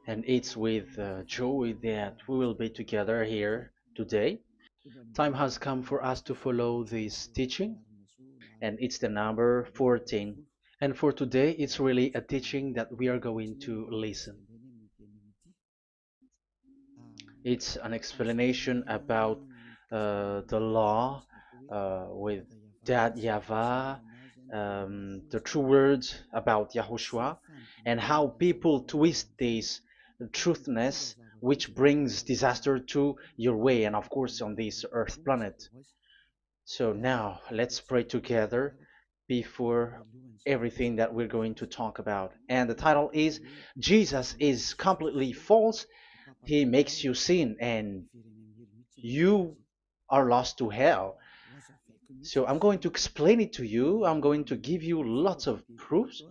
And it's with joy that we will be together here today. Time has come for us to follow this teaching, and it's the number 14. And for today, it's really a teaching that we are going to listen. It's an explanation about the law with that YAHVAH, the true words about YAHOSHUAH, and how people twist this truthness which brings disaster to your way and of course on this earth planet. So now let's pray together before everything that we're going to talk about. And the title is Jesus is completely false. He makes you sin and you are lost to hell. So I'm going to explain it to you. I'm going to give you lots of proofs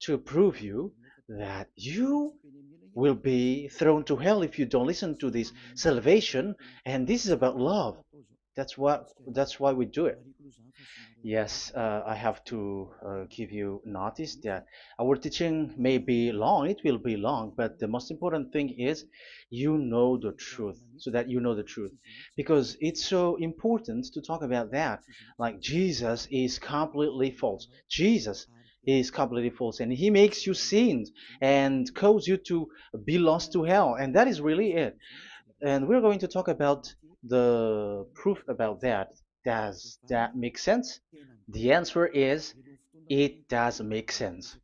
to prove you that you will be thrown to hell if you don't listen to this salvation. And this is about love. That's why we do it. Yes, I have to give you notice that our teaching may be long, it will be long, but the most important thing is you know the truth, so that you know the truth. Because it's so important to talk about that. Like Jesus is completely false. Jesus is completely false, and he makes you sin and cause you to be lost to hell, and that is really it. And we're going to talk about the proof about that. Does that make sense? The answer is it does make sense.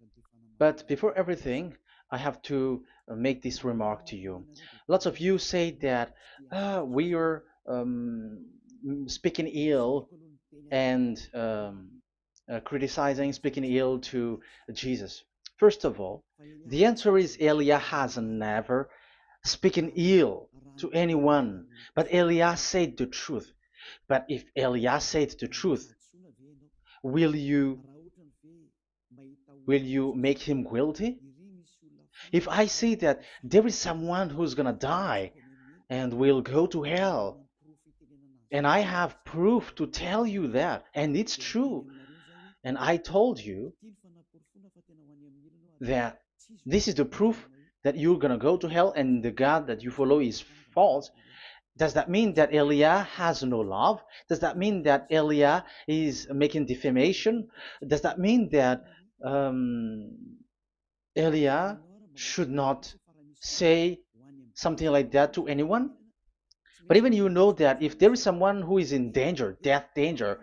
But before everything, I have to make this remark to you. Lots of you say that we are speaking ill and criticizing, speaking ill to Jesus. First of all, the answer is Elia has never speaking ill to anyone, but Elia said the truth. But if Elia said the truth, will you will you make him guilty? If I say that there is someone who's gonna die and will go to hell, and I have proof to tell you that, and it's true, and I told you that this is the proof that you're gonna go to hell and the God that you follow is false, does that mean that Elia has no love? Does that mean that Elia is making defamation? Does that mean that um, Elia should not say something like that to anyone? But even you know that if there is someone who is in danger, death danger,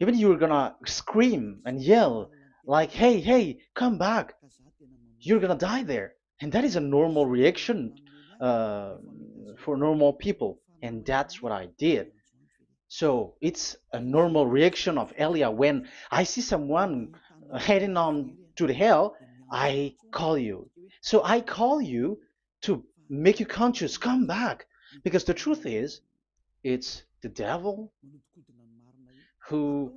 even you're gonna scream and yell like, "Hey, hey, come back! You're gonna die there." And that is a normal reaction uh, for normal people, and that's what I did. So it's a normal reaction of Elia when I see someone heading on to the hell, I call you. So I call you to make you conscious, come back. Because the truth is, it's the devil who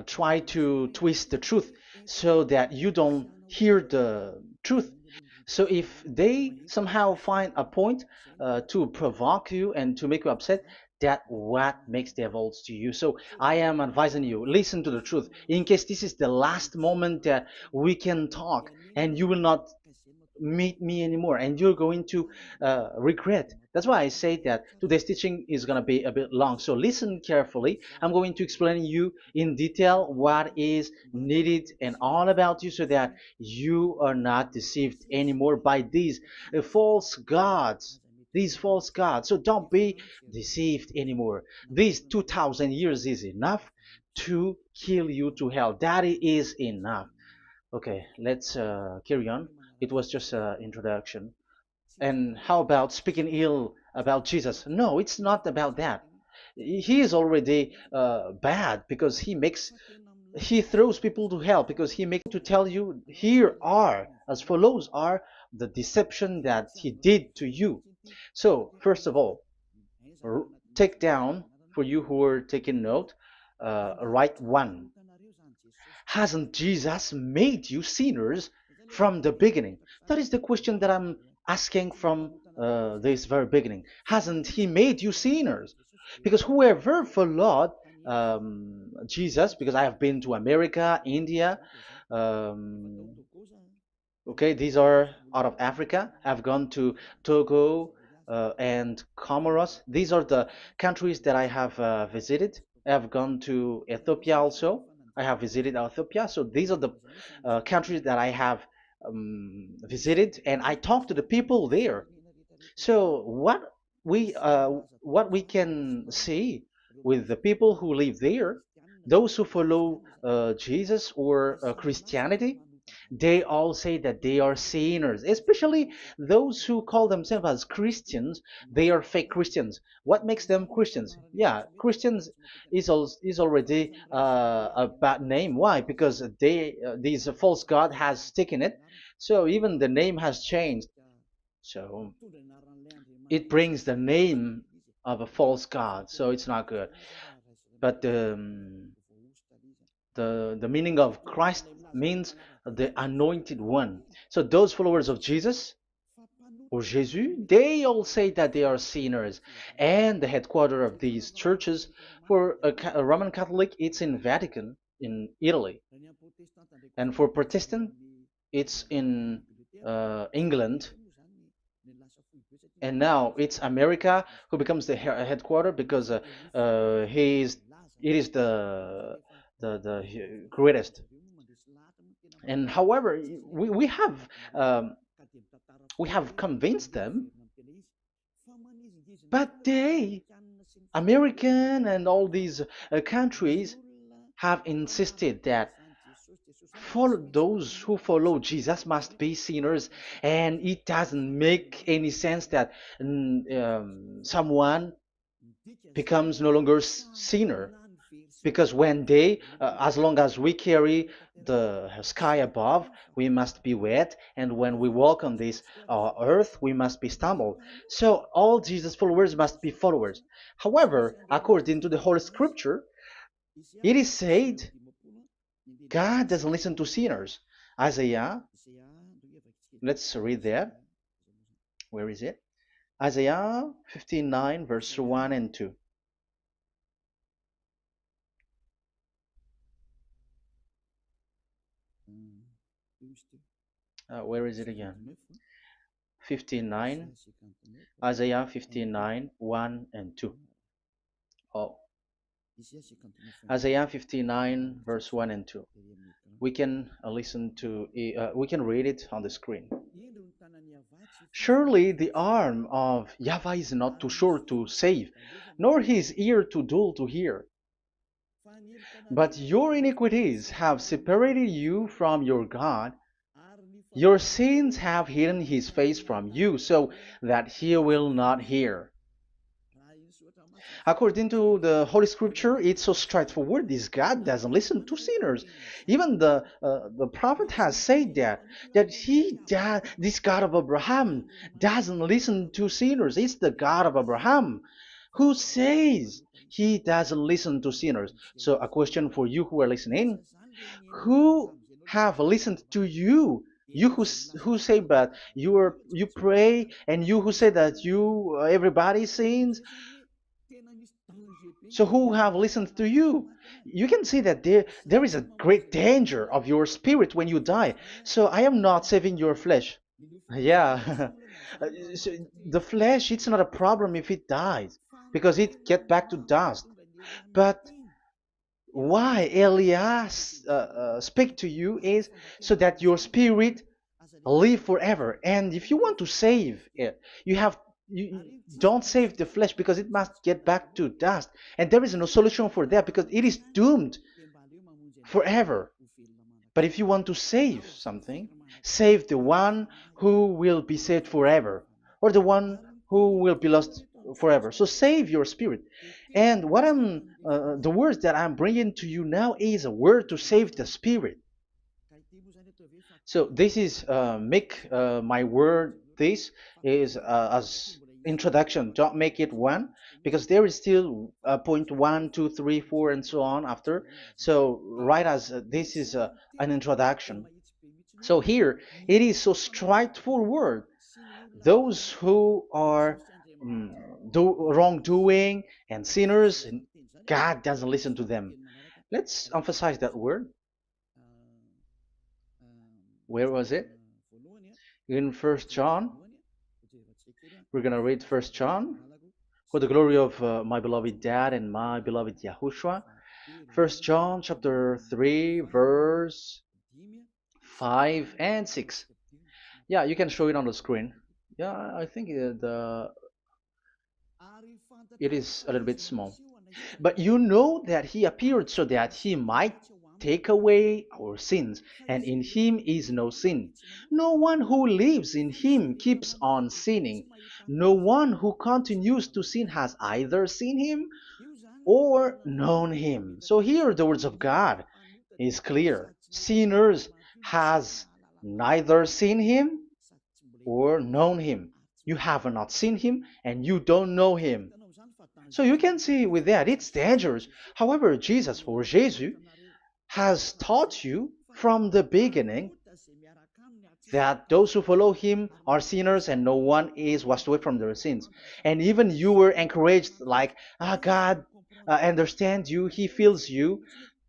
try to twist the truth so that you don't hear the truth. So if they somehow find a point to provoke you and to make you upset, that what makes devils to you. So I am advising you, listen to the truth. In case this is the last moment that we can talk and you will not meet me anymore and you're going to regret. That's why I say that today's teaching is going to be a bit long, so listen carefully. I'm going to explain you in detail what is needed and all about you so that you are not deceived anymore by these false gods, these false gods. So don't be deceived anymore. These 2000 years is enough to kill you to hell. That is enough. Okay, let's carry on. It was just an introduction. And how about speaking ill about Jesus? No, it's not about that. He is already bad because he throws people to hell because he makes to tell you here are as follows are the deception that he did to you. So first of all, take down for you who are taking note. Write one. Hasn't Jesus made you sinners from the beginning? That is the question that I'm asking from this very beginning. Hasn't He made you sinners? Because whoever followed Jesus, because I have been to America, India, um, Okay, these are out of Africa. I've gone to Togo and Comoros. These are the countries that I have visited. I've gone to Ethiopia also. I have visited Ethiopia. So these are the countries that I have visited, and I talked to the people there. So what we can see with the people who live there, those who follow Jesus or Christianity, they all say that they are sinners, especially those who call themselves as Christians. They are fake Christians. What makes them Christians? Yeah, Christians is already a bad name. Why? Because these false god has taken it. So even the name has changed. So it brings the name of a false god. So it's not good. But the meaning of Christ means the anointed one. So those followers of Jesus or Jesus, they all say that they are sinners. And the headquarters of these churches for a Roman Catholic, it's in Vatican in Italy, and for Protestant, it's in England. And now it's America who becomes the headquarter because he is it is the greatest. And however, we have um, we have convinced them, but they, American and all these countries, have insisted that follow those who follow Jesus must be sinners, and it doesn't make any sense that someone becomes no longer sinner, because when they as long as we carry the sky above, we must be wet, and when we walk on this earth, we must be stumbled. So all Jesus followers must be followers. However, according to the Holy Scripture, it is said God doesn't listen to sinners. Isaiah, let's read that. Where is it? Isaiah 59 verse 1 and 2. Where is it again? 59, Isaiah 59, 1 and 2. Oh, Isaiah 59, verse 1 and 2. We can we can read it on the screen. Surely the arm of Yahweh is not too short to save, nor his ear too dull to hear. But your iniquities have separated you from your God. Your sins have hidden his face from you, so that he will not hear. According to the Holy Scripture, it's so straightforward. This God doesn't listen to sinners. Even the prophet has said that this God of Abraham doesn't listen to sinners. It's the God of Abraham who says he doesn't listen to sinners. So a question for you who are listening: who have listened to you? You who say but you pray, and you who say that you everybody sins. So who have listened to you? You can see that there is a great danger of your spirit when you die. So I am not saving your flesh. Yeah. So the flesh, it's not a problem if it dies, because it get back to dust. But why Elias speak to you is so that your spirit live forever. And if you want to save it, you don't save the flesh, because it must get back to dust, and there is no solution for that because it is doomed forever. But if you want to save something, save the one who will be saved forever, or the one who will be lost forever. So save your spirit. And the words that I'm bringing to you now is a word to save the spirit. So this is make my word. This is as introduction. Don't make it one, because there is still point one, two, three, four, and so on after. So write as this is an introduction. So here it is so straightforward. Those who are wrongdoing and sinners, and God doesn't listen to them. Let's emphasize that word. Where was it? In First John, we're gonna read First John for the glory of my beloved Dad and my beloved Yahushua. First John chapter 3 verse 5 and 6. Yeah, you can show it on the screen. Yeah, I think it is a little bit small. But you know that he appeared so that he might take away our sins, and in him is no sin. No one who lives in him keeps on sinning. No one who continues to sin has either seen him or known him. So here the words of God is clear. Sinners has neither seen him or known him. You have not seen him and you don't know him. So you can see with that it's dangerous. However, Jesus or Jesus has taught you from the beginning that those who follow him are sinners and no one is washed away from their sins. And even you were encouraged like, God understands you, he feels you,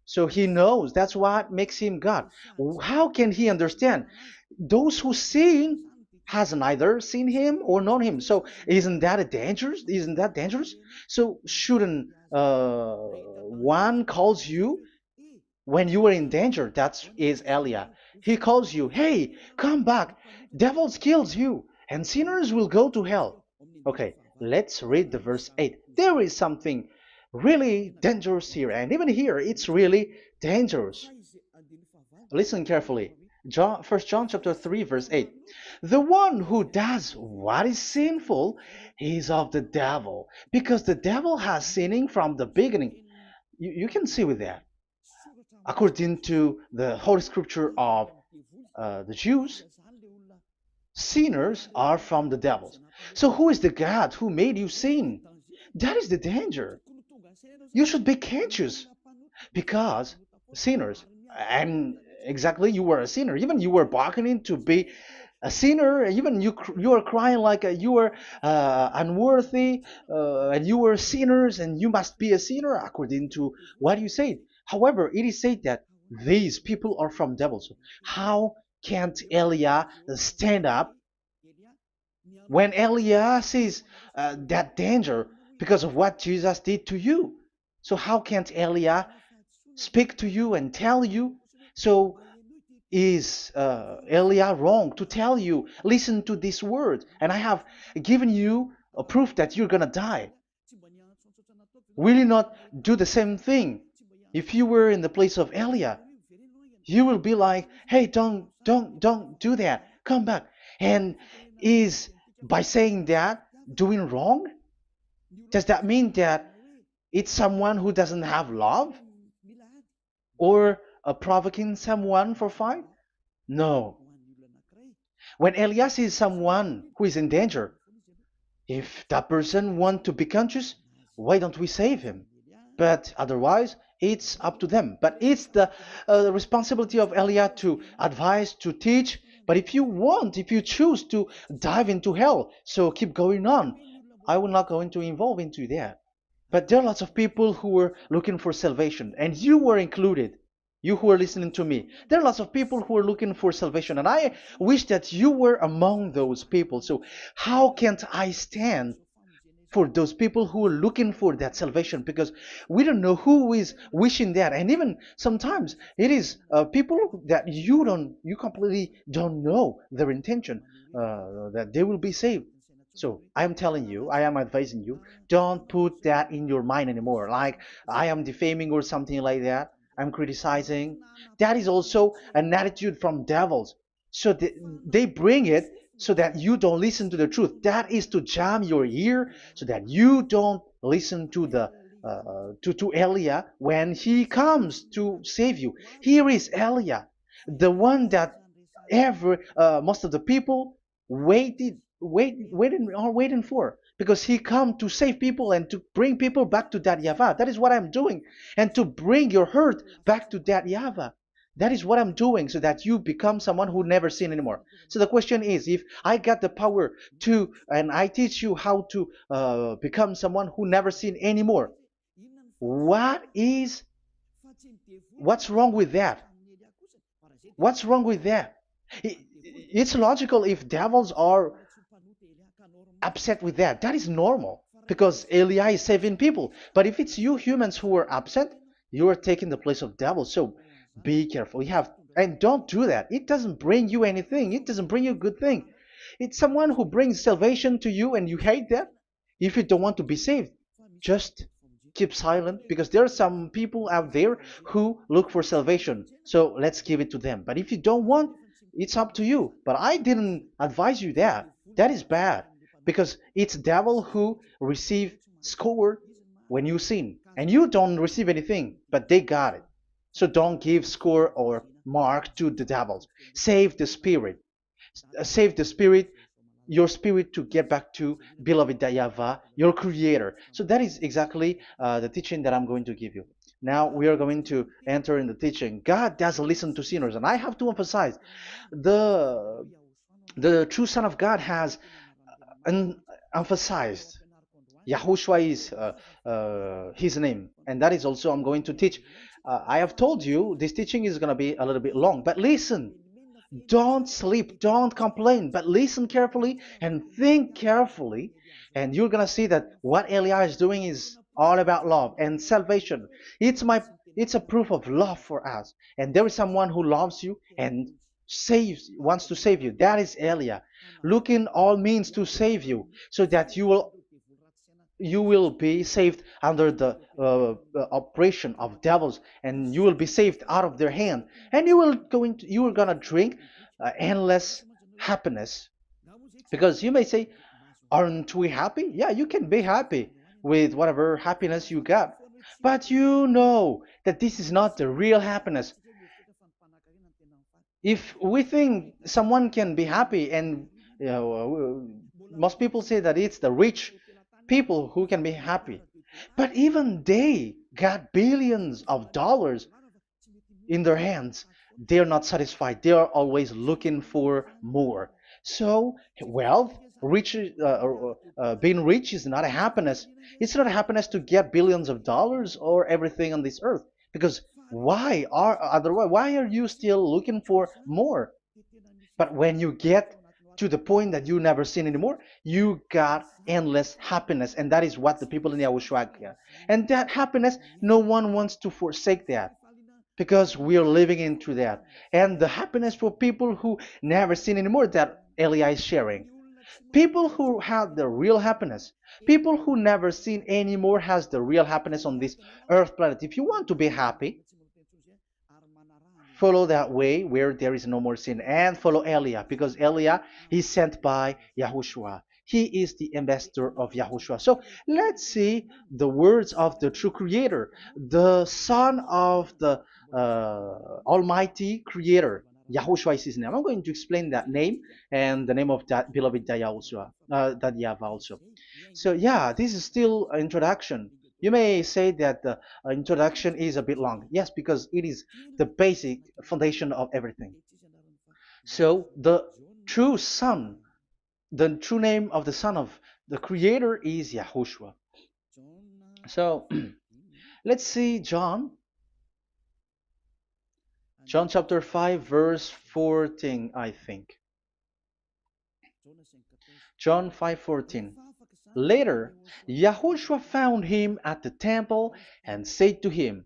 so he knows. That's what makes him God. How can he understand? Those who sin has neither seen him or known him. So isn't that a dangerous? Isn't that dangerous? So shouldn't one calls you when you were in danger? That is Elia. He calls you, hey, come back. Devils kills you, and sinners will go to hell. Okay, let's read the verse 8. There is something really dangerous here, and even here, it's really dangerous. Listen carefully. John, 1 John chapter 3, verse 8. The one who does what is sinful is of the devil, because the devil has sinning from the beginning. You can see with that. According to the Holy Scripture of the Jews, sinners are from the devils. So who is the God who made you sin? That is the danger. You should be conscious because sinners, and exactly you were a sinner. Even you were bargaining to be a sinner. Even you are crying like you were unworthy, and you were sinners, and you must be a sinner according to what you said. However, it is said that these people are from devils. How can't Elia stand up when Elia sees that danger because of what Jesus did to you? So how can't Elia speak to you and tell you? So is Elia wrong to tell you, listen to this word, and I have given you a proof that you're gonna die? Will you not do the same thing? If you were in the place of Elia, you will be like, hey, don't do that, come back. And is by saying that doing wrong? Does that mean that it's someone who doesn't have love, or provoking someone for fight? No. When Elias sees someone who is in danger, if that person wants to be conscious, why don't we save him? But otherwise, it's up to them. But it's the responsibility of Elia to advise, to teach. But if you choose to dive into hell, so keep going on. I will not go into involve into that. But there are lots of people who were looking for salvation, and you were included. You who are listening to me, there are lots of people who are looking for salvation, and I wish that you were among those people. So, how can't I stand for those people who are looking for that salvation? Because we don't know who is wishing that, and even sometimes it is people that you completely don't know their intention that they will be saved. So I am telling you, I am advising you, don't put that in your mind anymore. Like I am defaming or something like that. I'm criticizing. That is also an attitude from devils. So they bring it so that you don't listen to the truth. That is to jam your ear so that you don't listen to the to Elia when he comes to save you. Here is Elia, the one that most of the people waiting for, because he come to save people and to bring people back to that Yahvah. That is what I'm doing, and to bring your hurt back to that Yahvah. That is what I'm doing, so that you become someone who never sin anymore. So the question is, if I got the power to, and I teach you how to become someone who never sin anymore, what is what's wrong with that? What's wrong with that? It's logical if devils are upset with that. That is normal because Eli is saving people. But if it's you humans who are upset, you are taking the place of devils. So be careful. You have and don't do that. It doesn't bring you anything. It doesn't bring you a good thing. It's someone who brings salvation to you and you hate that. If you don't want to be saved, just keep silent because there are some people out there who look for salvation. So let's give it to them. But if you don't want, it's up to you. But I didn't advise you that. That is bad because it's devil who receive score when you sin and you don't receive anything, but they got it. So don't give score or mark to the devils. Save the spirit. Save the spirit, your spirit to get back to beloved Yahweh, your creator. So that is exactly the teaching that I'm going to give you. Now we are going to enter in the teaching. God doesn't listen to sinners, and I have to emphasize the the true Son of God has emphasized. Yahushua is his name, and that is also I'm going to teach. I have told you this teaching is going to be a little bit long, but listen. Don't sleep, don't complain, but listen carefully and think carefully, and you're gonna see that what Elia is doing is all about love and salvation. It's my it's a proof of love for us, and there is someone who loves you and wants to save you. That is Elia, looking all means to save you, so that you will be saved under the oppression of devils, and you will be saved out of their hand, and you are gonna drink endless happiness. Because you may say, aren't we happy? Yeah, you can be happy with whatever happiness you got, but you know that this is not the real happiness. If we think someone can be happy, and most people say that it's the rich people who can be happy, but even they got billions of dollars in their hands, they're not satisfied. They are always looking for more. So wealth, being rich is not a happiness. It's not a happiness to get billions of dollars or everything on this earth. Because why are you still looking for more? But when you get to the point that you never sin anymore, you got endless happiness, and that is what the people in Yahushua get. And that happiness, no one wants to forsake that because we are living into that. And the happiness for people who never sin anymore that Elia is sharing. People who have the real happiness, people who never sin anymore has the real happiness on this earth planet. If you want to be happy, follow that way where there is no more sin and follow Elia because Elia is sent by Yahushua. He is the ambassador of Yahushua. So let's see the words of the true creator, the son of the almighty creator. Yahushua is his name. I'm going to explain that name and the name of that beloved Yahushua, that Yahweh also. So yeah, this is still an introduction. You may say that the introduction is a bit long. Yes, because it is the basic foundation of everything. So true son, the true name of the son of the creator is Yahushua. So let's see John chapter 5 verse 14, I think. John 5:14. Later, Yahushua found him at the temple and said to him,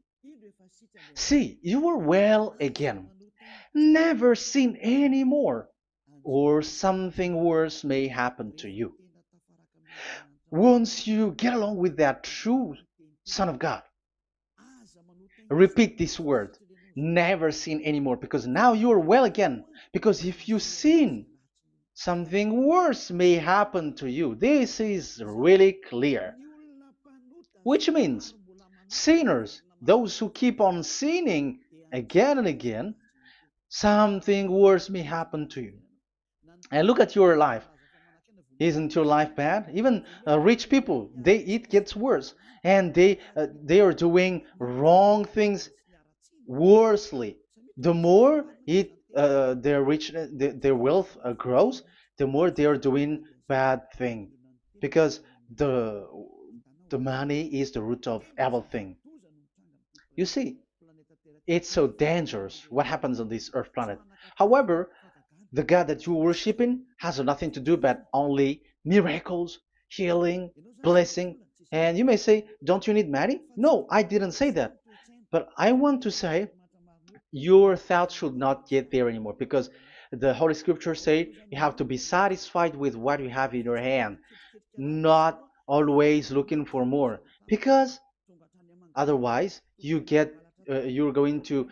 "See, you are well again. Never sin any more, or something worse may happen to you." Once you get along with that true Son of God, repeat this word. Never sin anymore, because now you are well again. Because if you sin, something worse may happen to you. This is really clear. Which means sinners, those who keep on sinning again and again, something worse may happen to you. And look at your life. Isn't your life bad? Even rich people, it gets worse, and they are doing wrong things worsely. The more their wealth grows, the more they are doing bad thing, because the the money is the root of everything. You see, it's so dangerous what happens on this earth planet. However, The God that you're worshiping has nothing to do but only miracles, healing, blessing. And you may say, don't you need money? No, I didn't say that. But I want to say your thoughts should not get there anymore because the Holy Scriptures say you have to be satisfied with what you have in your hand, not always looking for more. Because otherwise, you're going to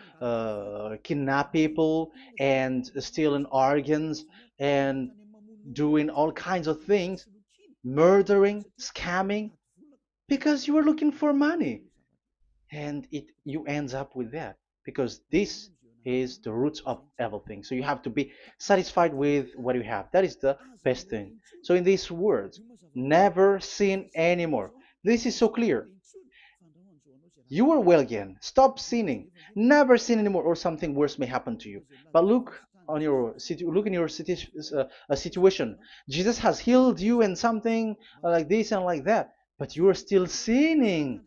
kidnap people and stealing organs and doing all kinds of things, murdering, scamming, because you are looking for money, and it you ends up with that because this is the roots of everything. So you have to be satisfied with what you have. That is the best thing. So in these words, never sin anymore. This is so clear. You are well again. Stop sinning. Never sin anymore, or something worse may happen to you. But look in your situation. Jesus has healed you and something like this and like that, but you are still sinning.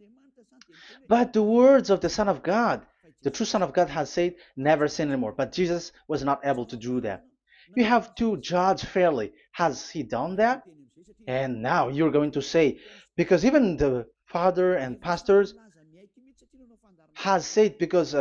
But the words of the Son of God, the true Son of God, has said, never sin anymore. But Jesus was not able to do that. You have to judge fairly. Has he done that? And now you're going to say, because even the father and pastors has said, because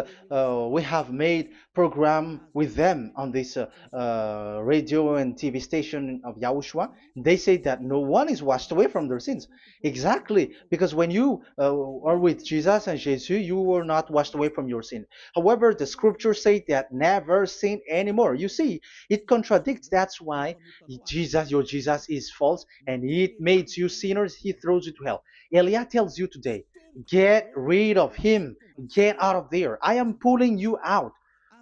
we have made program with them on this radio and TV station of Yahushua, they say that no one is washed away from their sins. Exactly, because when you are with Jesus and Jesus, you were not washed away from your sin. However, the scriptures say that never sin anymore. You see, it contradicts. That's why your Jesus is false, and it makes you sinners. He throws you to hell. Elia tells you today, get rid of him. Get out of there. I am pulling you out.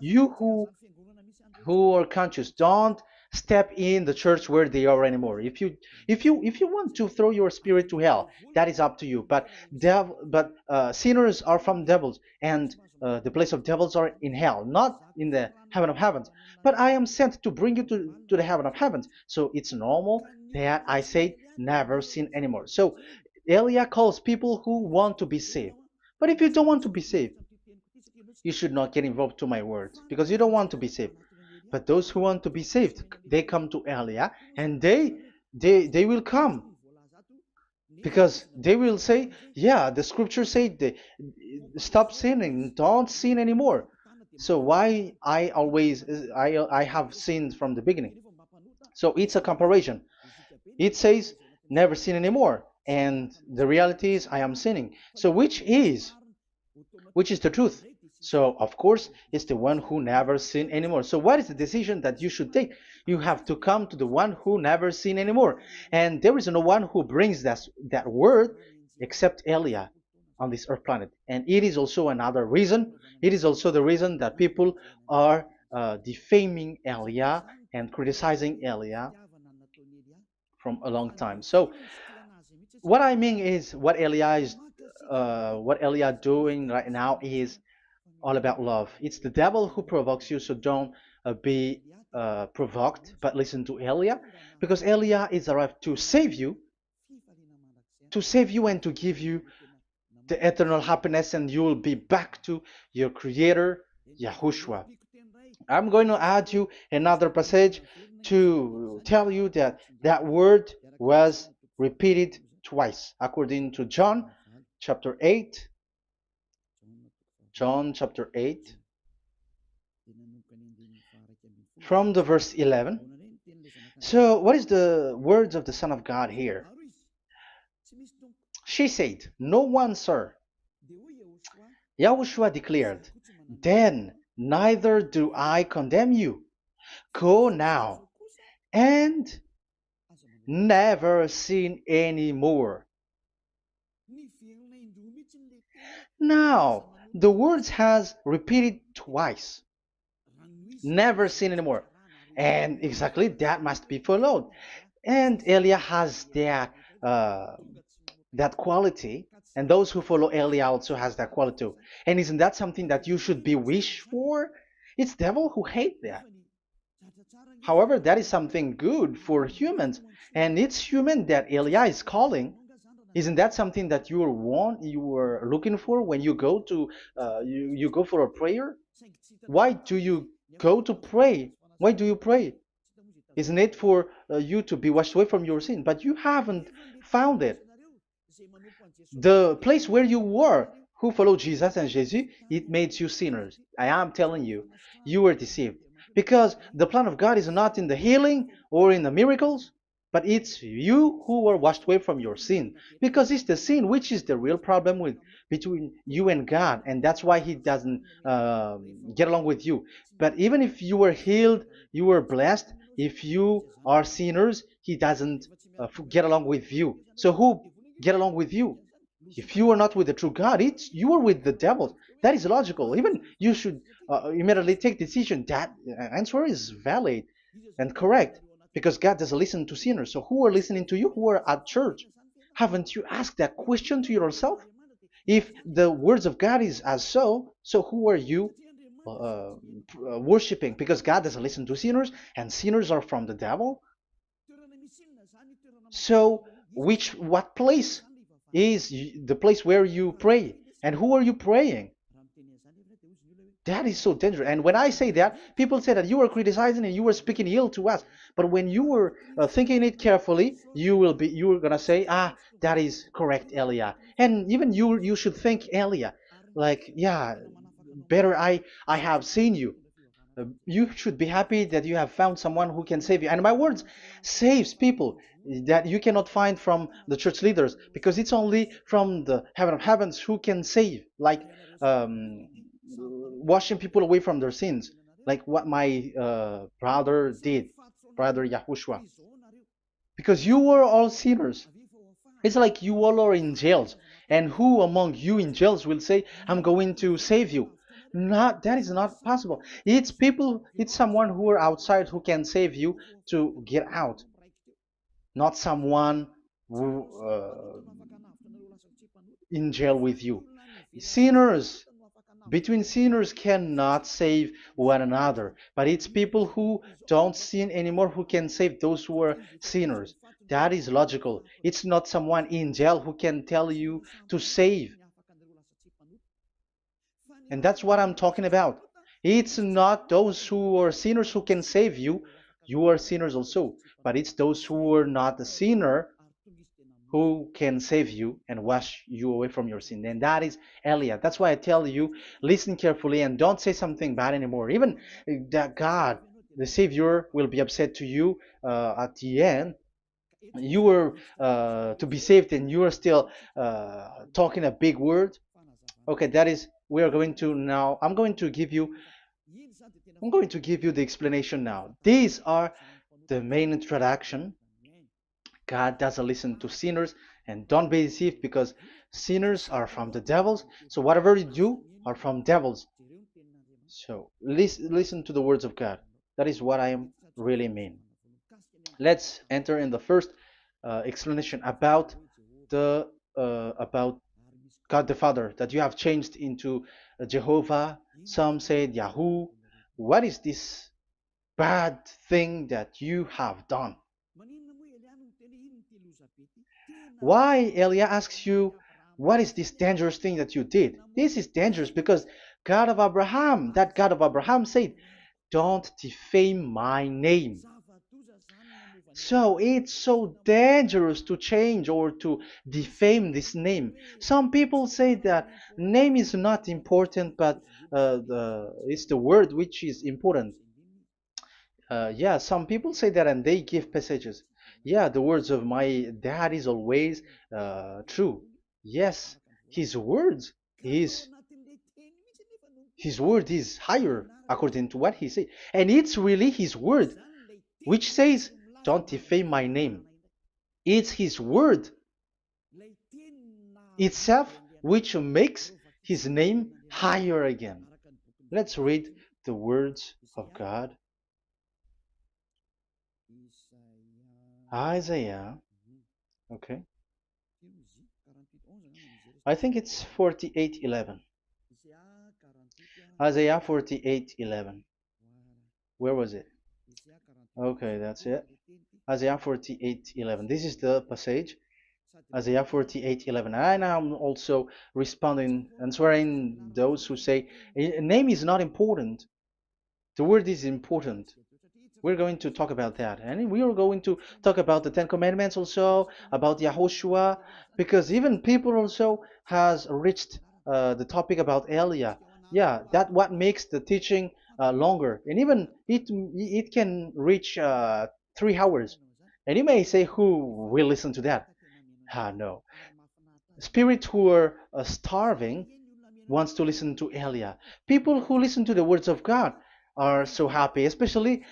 You who are conscious, don't step in the church where they are anymore. If you want to throw your spirit to hell, that is up to you. But sinners are from devils, and the place of devils are in hell, not in the heaven of heavens. But I am sent to bring you to the heaven of heavens. So it's normal that I say never sin anymore. So Elia calls people who want to be saved. But if you don't want to be saved, you should not get involved to my words because you don't want to be saved. But those who want to be saved, they come to Elia, and they will come because they will say, yeah, the scriptures say stop sinning, don't sin anymore. So why I have sinned from the beginning. So it's a comparison. It says never sin anymore, and the reality is I am sinning. So which is the truth? So, of course, it's the one who never sinned anymore. So, what is the decision that you should take? You have to come to the one who never sinned anymore. And there is no one who brings that word except Elia on this earth planet. And it is also another reason. It is also the reason that people are defaming Elia and criticizing Elia from a long time. So, what I mean is what Elia doing right now is all about love. It's the devil who provokes you, so don't be provoked, but listen to Elia, because Elia is arrived to save you and to give you the eternal happiness, and you will be back to your Creator, Yahushua. I'm going to add you another passage to tell you that that word was repeated twice, according to chapter 8, John chapter 8, from the verse 11. So, what is the words of the Son of God here? She said, no one, sir. Yahushua declared, then neither do I condemn you. Go now and never sin any more. Now, the words has repeated twice. Never sin anymore. And exactly that must be followed. And Elia has that quality, and those who follow Elia also has that quality too. And isn't that something that you should be wish for? It's devil who hate that. However, that is something good for humans, and it's human that Elia is calling. Isn't that something that you were looking for when you go to you go for a prayer? Why do you go to pray? Why do you pray? Isn't it for you to be washed away from your sin? But you haven't found it. The place where you were, who followed Jesus and Jesus, it made you sinners. I am telling you, you were deceived. Because the plan of God is not in the healing or in the miracles, but it's you who were washed away from your sin. Because it's the sin which is the real problem with between you and God, and that's why He doesn't get along with you. But even if you were healed, you were blessed. If you are sinners, He doesn't get along with you. So who get along with you? If you are not with the true God, it's you are with the devil. That is logical. Even you should immediately take decision. That answer is valid and correct because God doesn't listen to sinners. So who are listening to you? Who are at church? Haven't you asked that question to yourself? If the words of God is as so who are you worshiping? Because God doesn't listen to sinners, and sinners are from the devil. So, what place is the place where you pray? And who are you praying? That is so dangerous. And when I say that, people say that you are criticizing and you are speaking ill to us. But when you are thinking it carefully, you are gonna say, ah, that is correct, Elia. And even you should think Elia, like, yeah, better I have seen you. You should be happy that you have found someone who can save you. And my words saves people that you cannot find from the church leaders because it's only from the heaven of heavens who can save, like washing people away from their sins, like what my brother did, brother Yahushua. Because you were all sinners. It's like you all are in jails. And who among you in jails will say, I'm going to save you? Not that is not possible. It's people, it's someone who are outside who can save you to get out, not someone who in jail with you. Sinners, between sinners cannot save one another, but it's people who don't sin anymore who can save those who are sinners. That is logical. It's not someone in jail who can tell you to save. And that's what I'm talking about. It's not those who are sinners who can save you. You are sinners also. But it's those who are not a sinner who can save you and wash you away from your sin. And that is Elia. That's why I tell you, listen carefully and don't say something bad anymore. Even that God, the Savior, will be upset to you at the end. You were to be saved and you are still talking a big word. Okay, that is, we are going to now, I'm going to give you the explanation now. These are the main introduction. God doesn't listen to sinners, and don't be deceived because sinners are from the devils. So whatever you do are from devils. So listen to the words of God. That is what I am really mean. Let's enter in the first explanation about God the Father that you have changed into Jehovah. Some said Yahoo. What is this bad thing that you have done? Why Elia asks you, what is this dangerous thing that you did? This is dangerous because God of Abraham, that God of Abraham said, don't defame my name. So it's so dangerous to change or to defame this name. Some people say that name is not important, but it's the word which is important. Yeah, some people say that and they give passages. Yeah, the words of my dad is always true. Yes, his words, his his word is higher according to what he said. And it's really his word which says, don't defame my name. It's his word itself which makes his name higher again. Let's read the words of God. Isaiah, okay. I think it's 48:11. Isaiah 48:11. Where was it? Okay, that's it. Isaiah 48:11. This is the passage. Isaiah 48:11. And I'm also responding, answering those who say a name is not important. The word is important. We're going to talk about that. And we are going to talk about the Ten Commandments also, about Yahushua, because even people also has reached the topic about Elia. Yeah, that what makes the teaching longer. And even it can reach 3 hours. And you may say, who will listen to that? Ah, no. Spirits who are starving wants to listen to Elia. People who listen to the words of God are so happy, especially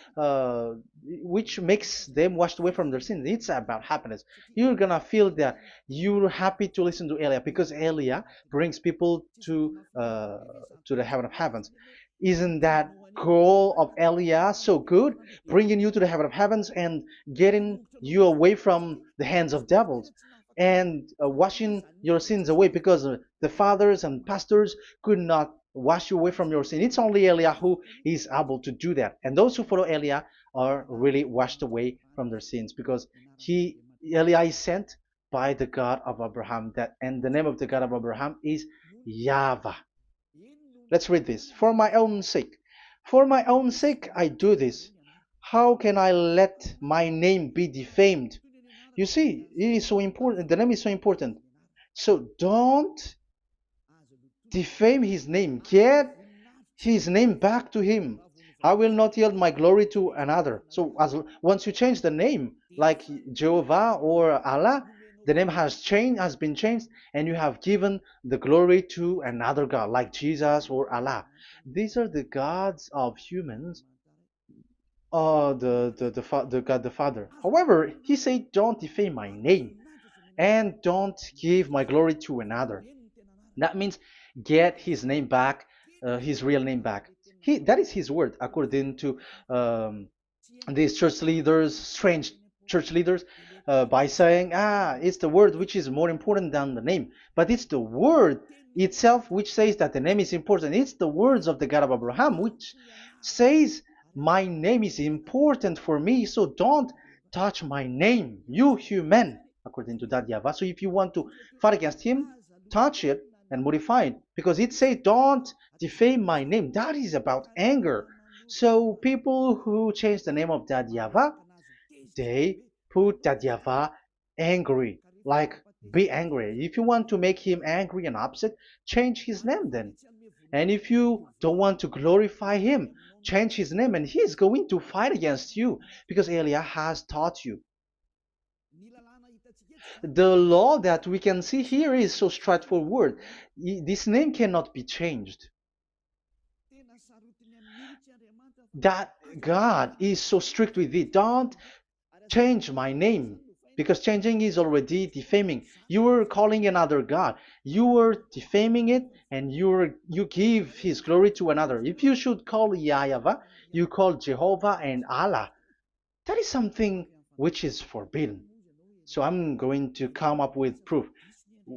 which makes them washed away from their sins. It's about happiness. You're gonna feel that you're happy to listen to Elia because Elia brings people to the heaven of heavens. Isn't that goal of Elia so good? Bringing you to the heaven of heavens and getting you away from the hands of devils and washing your sins away because the fathers and pastors could not wash you away from your sin. It's only Elia who is able to do that. And those who follow Elia are really washed away from their sins because Elia is sent by the God of Abraham. That and the name of the God of Abraham is YAHVAH. Let's read this. For my own sake. For my own sake I do this. How can I let my name be defamed? You see, it is so important. The name is so important. So don't defame his name. Get his name back to him. I will not yield my glory to another. So as once you change the name, like Jehovah or Allah, the name has been changed, and you have given the glory to another God, like Jesus or Allah. These are the gods of humans, the God the Father. However, he said, "Don't defame my name, and don't give my glory to another." That means get his name back, his real name back. That is his word, according to um, these church leaders, strange church leaders, by saying, it's the word which is more important than the name. But it's the word itself which says that the name is important. It's the words of the God of Abraham which says, my name is important for me, so don't touch my name, you human, according to that Yahweh. So if you want to fight against him, touch it and modify it, because it says, don't defame my name. That is about anger. So people who change the name of that Yahweh, they put that Yahweh angry, like be angry. If you want to make him angry and upset, change his name then. And if you don't want to glorify him, change his name and he is going to fight against you because Elia has taught you. The law that we can see here is so straightforward. This name cannot be changed. That God is so strict with it. Don't change my name because changing is already defaming. You are calling another God. You are defaming it and you give his glory to another. If you should call Yahweh, you call Jehovah and Allah. That is something which is forbidden. So I'm going to come up with proof.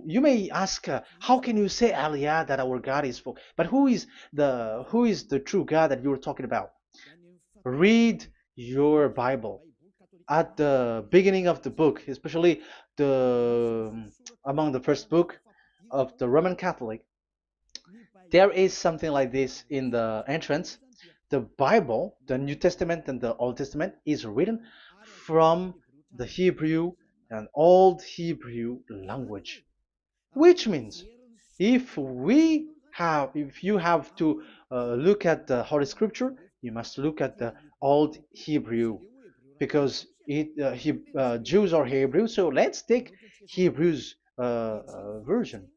You may ask, how can you say Aliyah that our God is for? But who is the true God that you're talking about? Read your Bible at the beginning of the book, especially the among the first book of the Roman Catholic. There is something like this in the entrance. The Bible, the New Testament and the Old Testament, is written from the Hebrew and Old Hebrew language, which means if you have to look at the Holy Scripture, you must look at the Old Hebrew because Jews are Hebrew. So let's take Hebrew's version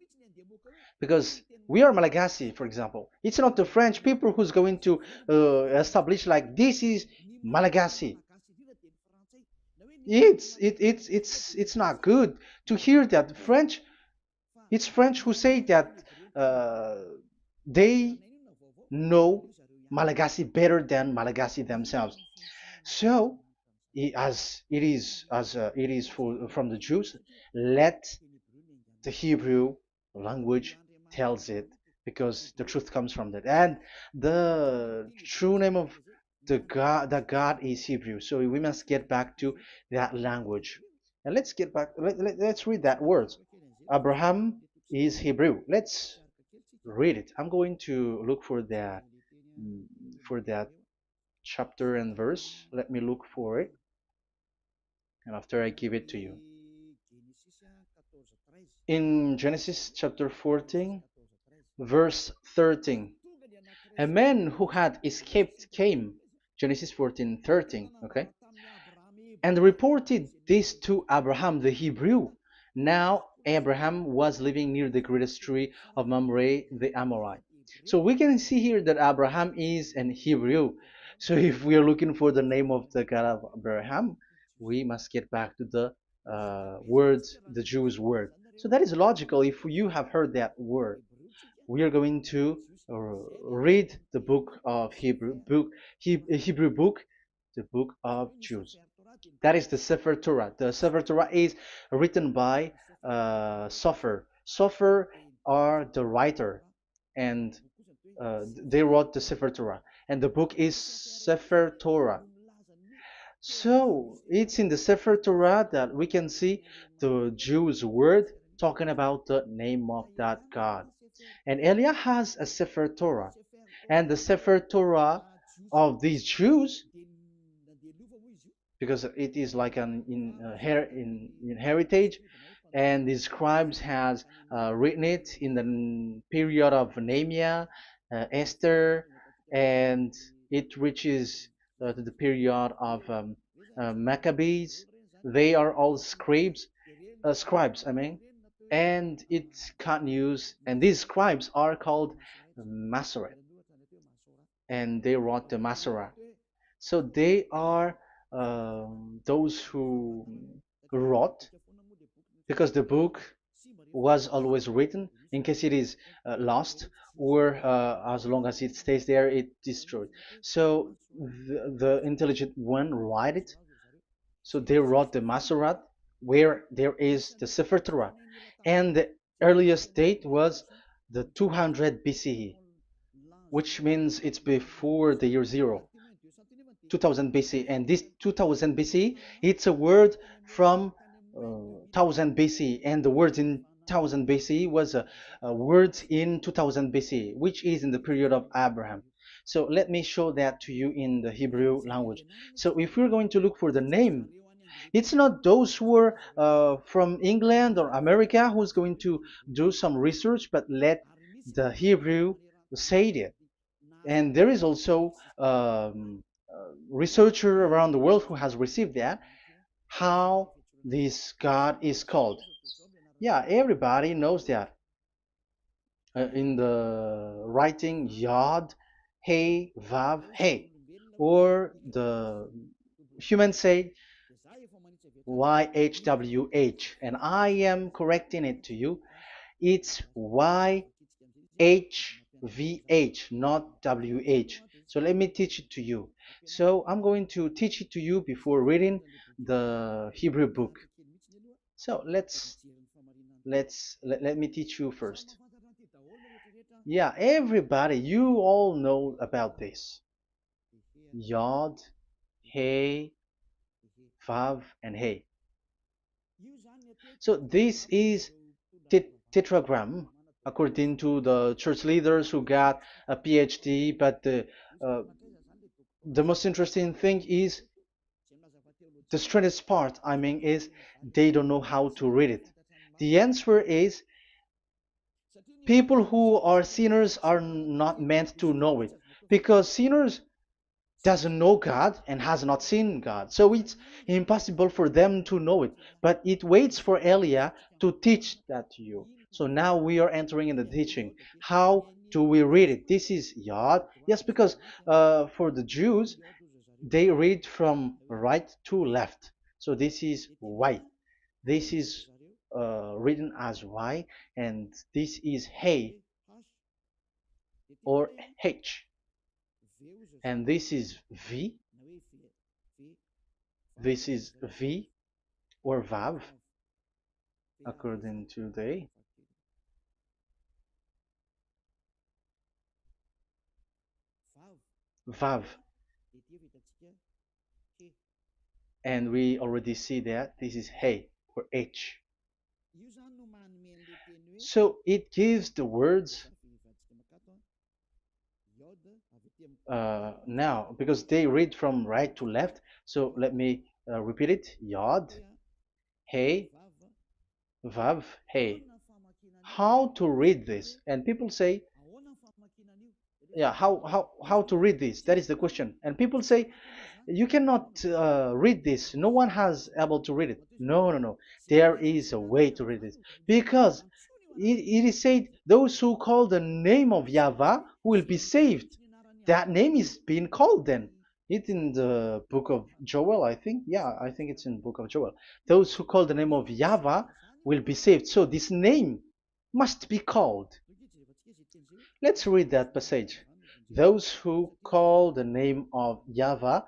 because we are Malagasy, for example. It's not the French people who's going to establish like this is Malagasy. It's not good to hear that French. It's French who say that uh, they know Malagasy better than Malagasy themselves. So, as it is from the Jews, let the Hebrew language tells it because the truth comes from that. And the true name of the God is Hebrew. So we must get back to that language. And let's get back. Let's read that words. Abraham is Hebrew. Let's read it. I'm going to look for that chapter and verse. Let me look for it, and after I give it to you. In Genesis chapter 14, verse 13, a man who had escaped came, Genesis 14:13, okay, and reported this to Abraham the Hebrew. Now Abraham was living near the greatest tree of Mamre the Amorite. So we can see here that Abraham is an Hebrew. So if we are looking for the name of the God of Abraham, we must get back to the word, the Jews' word. So that is logical if you have heard that word. We are going to read the book of Hebrew book, the book of Jews. That is the Sefer Torah. The Sefer Torah is written by Sofer. Sofer are the writer, and they wrote the Sefer Torah, and the book is Sefer Torah. So it's in the Sefer Torah that we can see the Jews' word talking about the name of that God. And Elia has a Sefer Torah, and the Sefer Torah of these Jews, because it is like an in heritage, and the scribes has written it in the period of Nehemiah, Esther, and it reaches to the period of Maccabees. They are all scribes, I mean, and it continues, and these scribes are called Masoret, and they wrote the Masorah. So they are those who wrote, because the book was always written in case it is lost, or as long as it stays there, it destroyed. So the intelligent one write it. So they wrote the Masorat, where there is the Sefer Torah, and the earliest date was the 200 BCE, which means it's before the year zero. 2000 BC, and this 2000 BC, it's a word from 1000 BC, and the word in 1000 BC was a word in 2000 BC, which is in the period of Abraham. So let me show that to you in the Hebrew language. So if we're going to look for the name, it's not those who are from England or America who's going to do some research, but let the Hebrew say it. And there is also researcher around the world who has received that, how this God is called. Yeah, everybody knows that. In the writing Yod, Hey, Vav, Hey, or the humans say YHWH, and I am correcting it to you. It's YHVH, not WH. So let me teach it to you. So I'm going to teach it to you before reading the Hebrew book. So let me teach you first. Yeah, everybody, you all know about this. Yod, Hey, Vav, and Hey. So this is tetragram, according to the church leaders who got a PhD. But the most interesting thing is, the strangest part, I mean, is they don't know how to read it. The answer is, people who are sinners are not meant to know it, because sinners doesn't know God and has not seen God. So it's impossible for them to know it. But it waits for Elia to teach that to you. So now we are entering in the teaching. How do we read it? This is Yod. Yes, because for the Jews, they read from right to left. So this is Y. This is written as Y, and this is Hey or H. And this is V. This is V or Vav, according to the Vav. And we already see that this is Hey or H. So it gives the words now because they read from right to left. So let me repeat it. Yod, hey, vav, hey. How to read this? And people say, yeah, how to read this? That is the question. And people say, you cannot read this. No one has able to read it. No, no, no. There is a way to read this because it is said those who call the name of Yahweh will be saved. That name is being called then. It's in the book of Joel, I think. Yeah, I think it's in the book of Joel. Those who call the name of Yahweh will be saved. So this name must be called. Let's read that passage. Those who call the name of Yahweh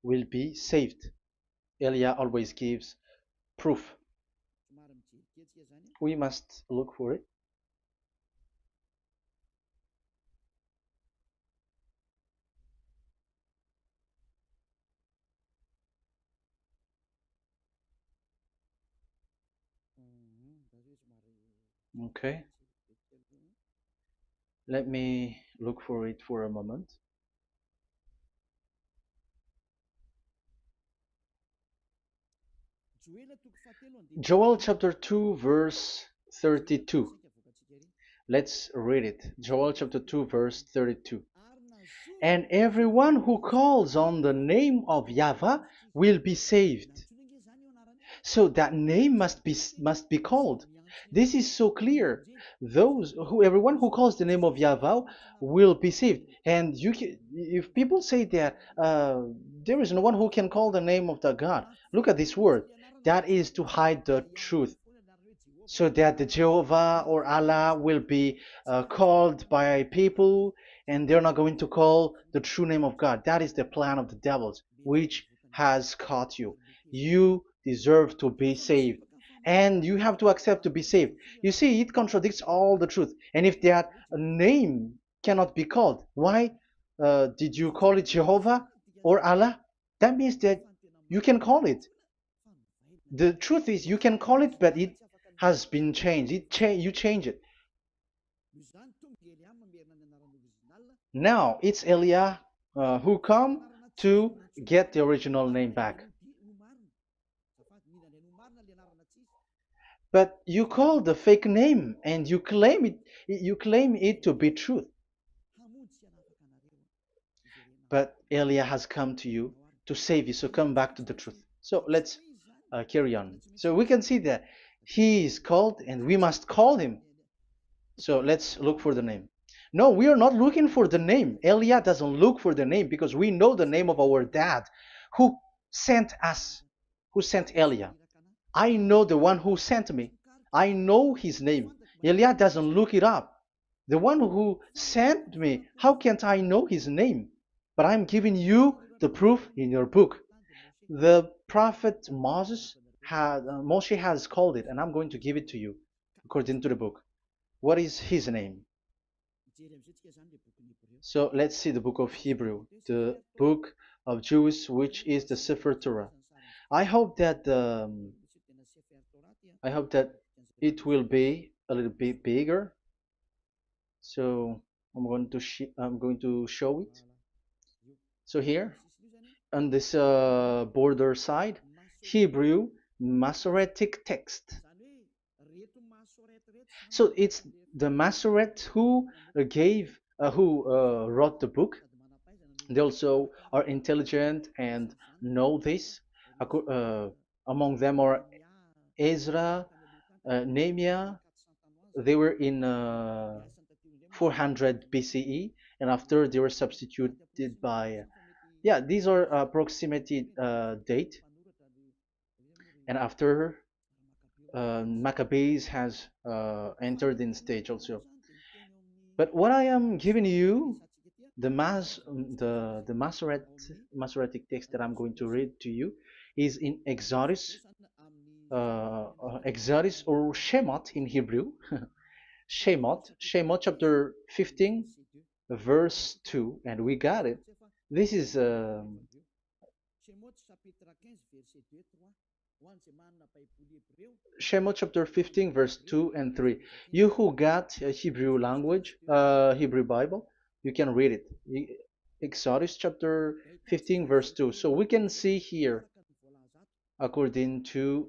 will be saved. Elia always gives proof. We must look for it. Okay, let me look for it for a moment. Joel chapter 2, verse 32. Let's read it. Joel chapter 2, verse 32. And everyone who calls on the name of Yahweh will be saved. So that name must be called. This is so clear. Everyone who calls the name of Yahweh will be saved. And if people say that there is no one who can call the name of the God, look at this word. That is to hide the truth, so that the Jehovah or Allah will be called by people, and they're not going to call the true name of God. That is the plan of the devils, which has caught you. You deserve to be saved, and you have to accept to be saved. You see, it contradicts all the truth. And if that name cannot be called, why did you call it Jehovah or Allah? That means that you can call it. The truth is you can call it, but it has been changed. You change it. Now it's Elia who come to get the original name back. But you call the fake name and you claim it to be truth. But Elia has come to you to save you, so come back to the truth. So let's carry on. So we can see that he is called and we must call him. So let's look for the name. No, we are not looking for the name. Elia doesn't look for the name because we know the name of our dad who sent us, who sent Elia. I know the one who sent me. I know his name. Elia doesn't look it up. The one who sent me, how can't I know his name? But I'm giving you the proof in your book. The prophet Moshe has called it, and I'm going to give it to you according to the book. What is his name? So let's see the book of Hebrew, the book of Jews, which is the Sefer Torah. I hope that it will be a little bit bigger. So I'm going to show it. So here on this border side, Hebrew Masoretic text. So it's the Masoret who wrote the book. They also are intelligent and know this. Among them are Ezra, Nehemiah. They were in 400 BCE, and after they were substituted by, yeah, these are approximately date. And after Maccabees has entered in stage also. But what I am giving you, the Masoretic text that I'm going to read to you, is in Exodus or Shemot in Hebrew. Shemot chapter 15, verse 2, and we got it. This is Shemot chapter 15, verse 2 and 3. You who got a Hebrew language, Hebrew Bible, you can read it. Exodus chapter 15 verse 2. So we can see here according to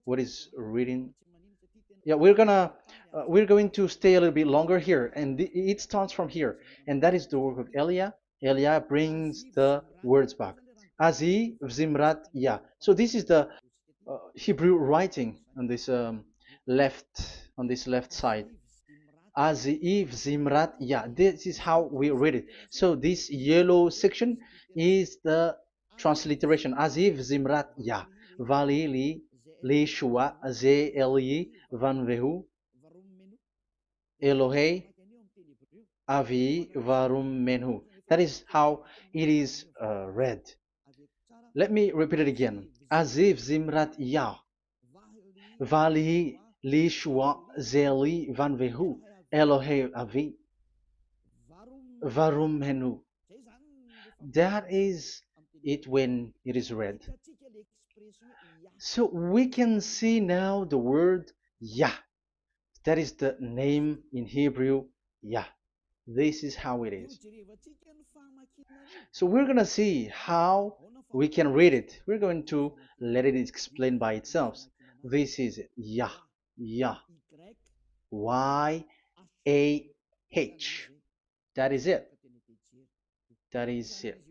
what is reading. Yeah, we're going to stay a little bit longer here, and it starts from here, and that is the work of Elia. Elia brings the words back. Azi Zimrat Ya. So this is the Hebrew writing left on this left side. Aziv Zimrat Ya. This is how we read it. So this yellow section is the transliteration. Aziv Zimrat Ya. Vali li Shua Ze Eli Van Vehu Elohei Avi Varum Menhu. That is how it is read. Let me repeat it again. Aziv Zimrat Ya. Vali li Shua Ze Eli Van Vehu Elohei Avi Varum Menhu. That is it when it is read. So we can see now the word Yah. That is the name in Hebrew, Yah. This is how it is. So we're going to see how we can read it. We're going to let it explain by itself. This is Yah, Yah, Y A H. That is it. That is it.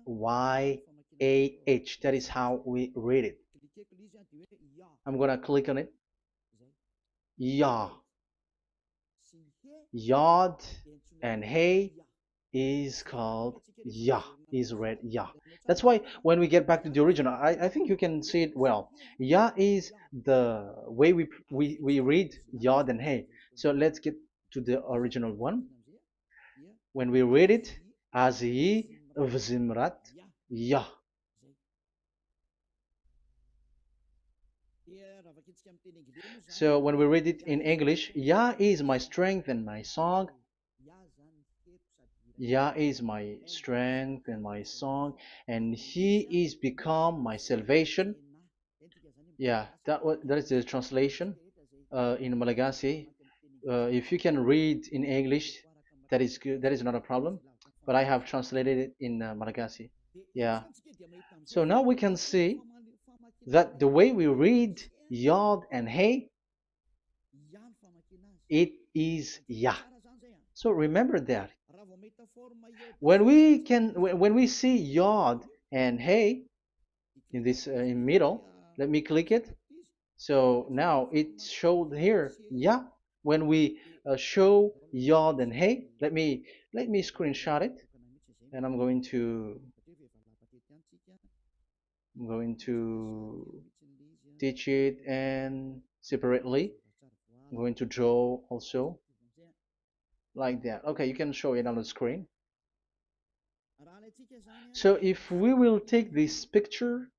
Y A H. That is how we read it. I'm going to click on it. Yah. Yod and Hey is called Yah, is read Yah. That's why when we get back to the original, I think you can see it well. Yah is the way we read Yod and Hey. So let's get to the original one. When we read it, Azi Vzimrat Yah. So when we read it in English, Yah is my strength and my song. Yah is my strength and my song, and He is become my salvation. Yeah, that is the translation in Malagasy. If you can read in English, that is good. That is not a problem. But I have translated it in Malagasy. Yeah. So now we can see that the way we read Yod and Hey, it is Yah. So remember that. When we see Yod and Hey in this in middle, let me click it. So now it showed here, yeah. When we show Yod and Hey, let me screenshot it, and I'm going to teach it and separately. I'm going to draw also like that. Okay, you can show it on the screen. So if we will take this picture,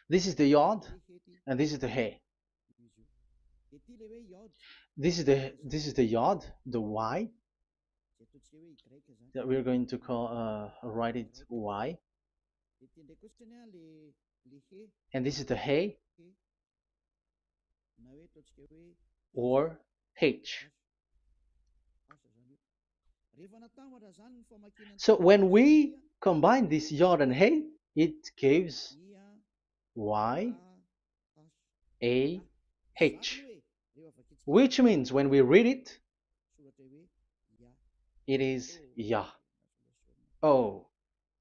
this is the Yod and this is the Hey. This is the Yod, the Y that we're going to call write it Y, and this is the Hey or H. So when we combine this Yod and Hey, it gives Y A H, which means when we read it, it is Yah. Oh,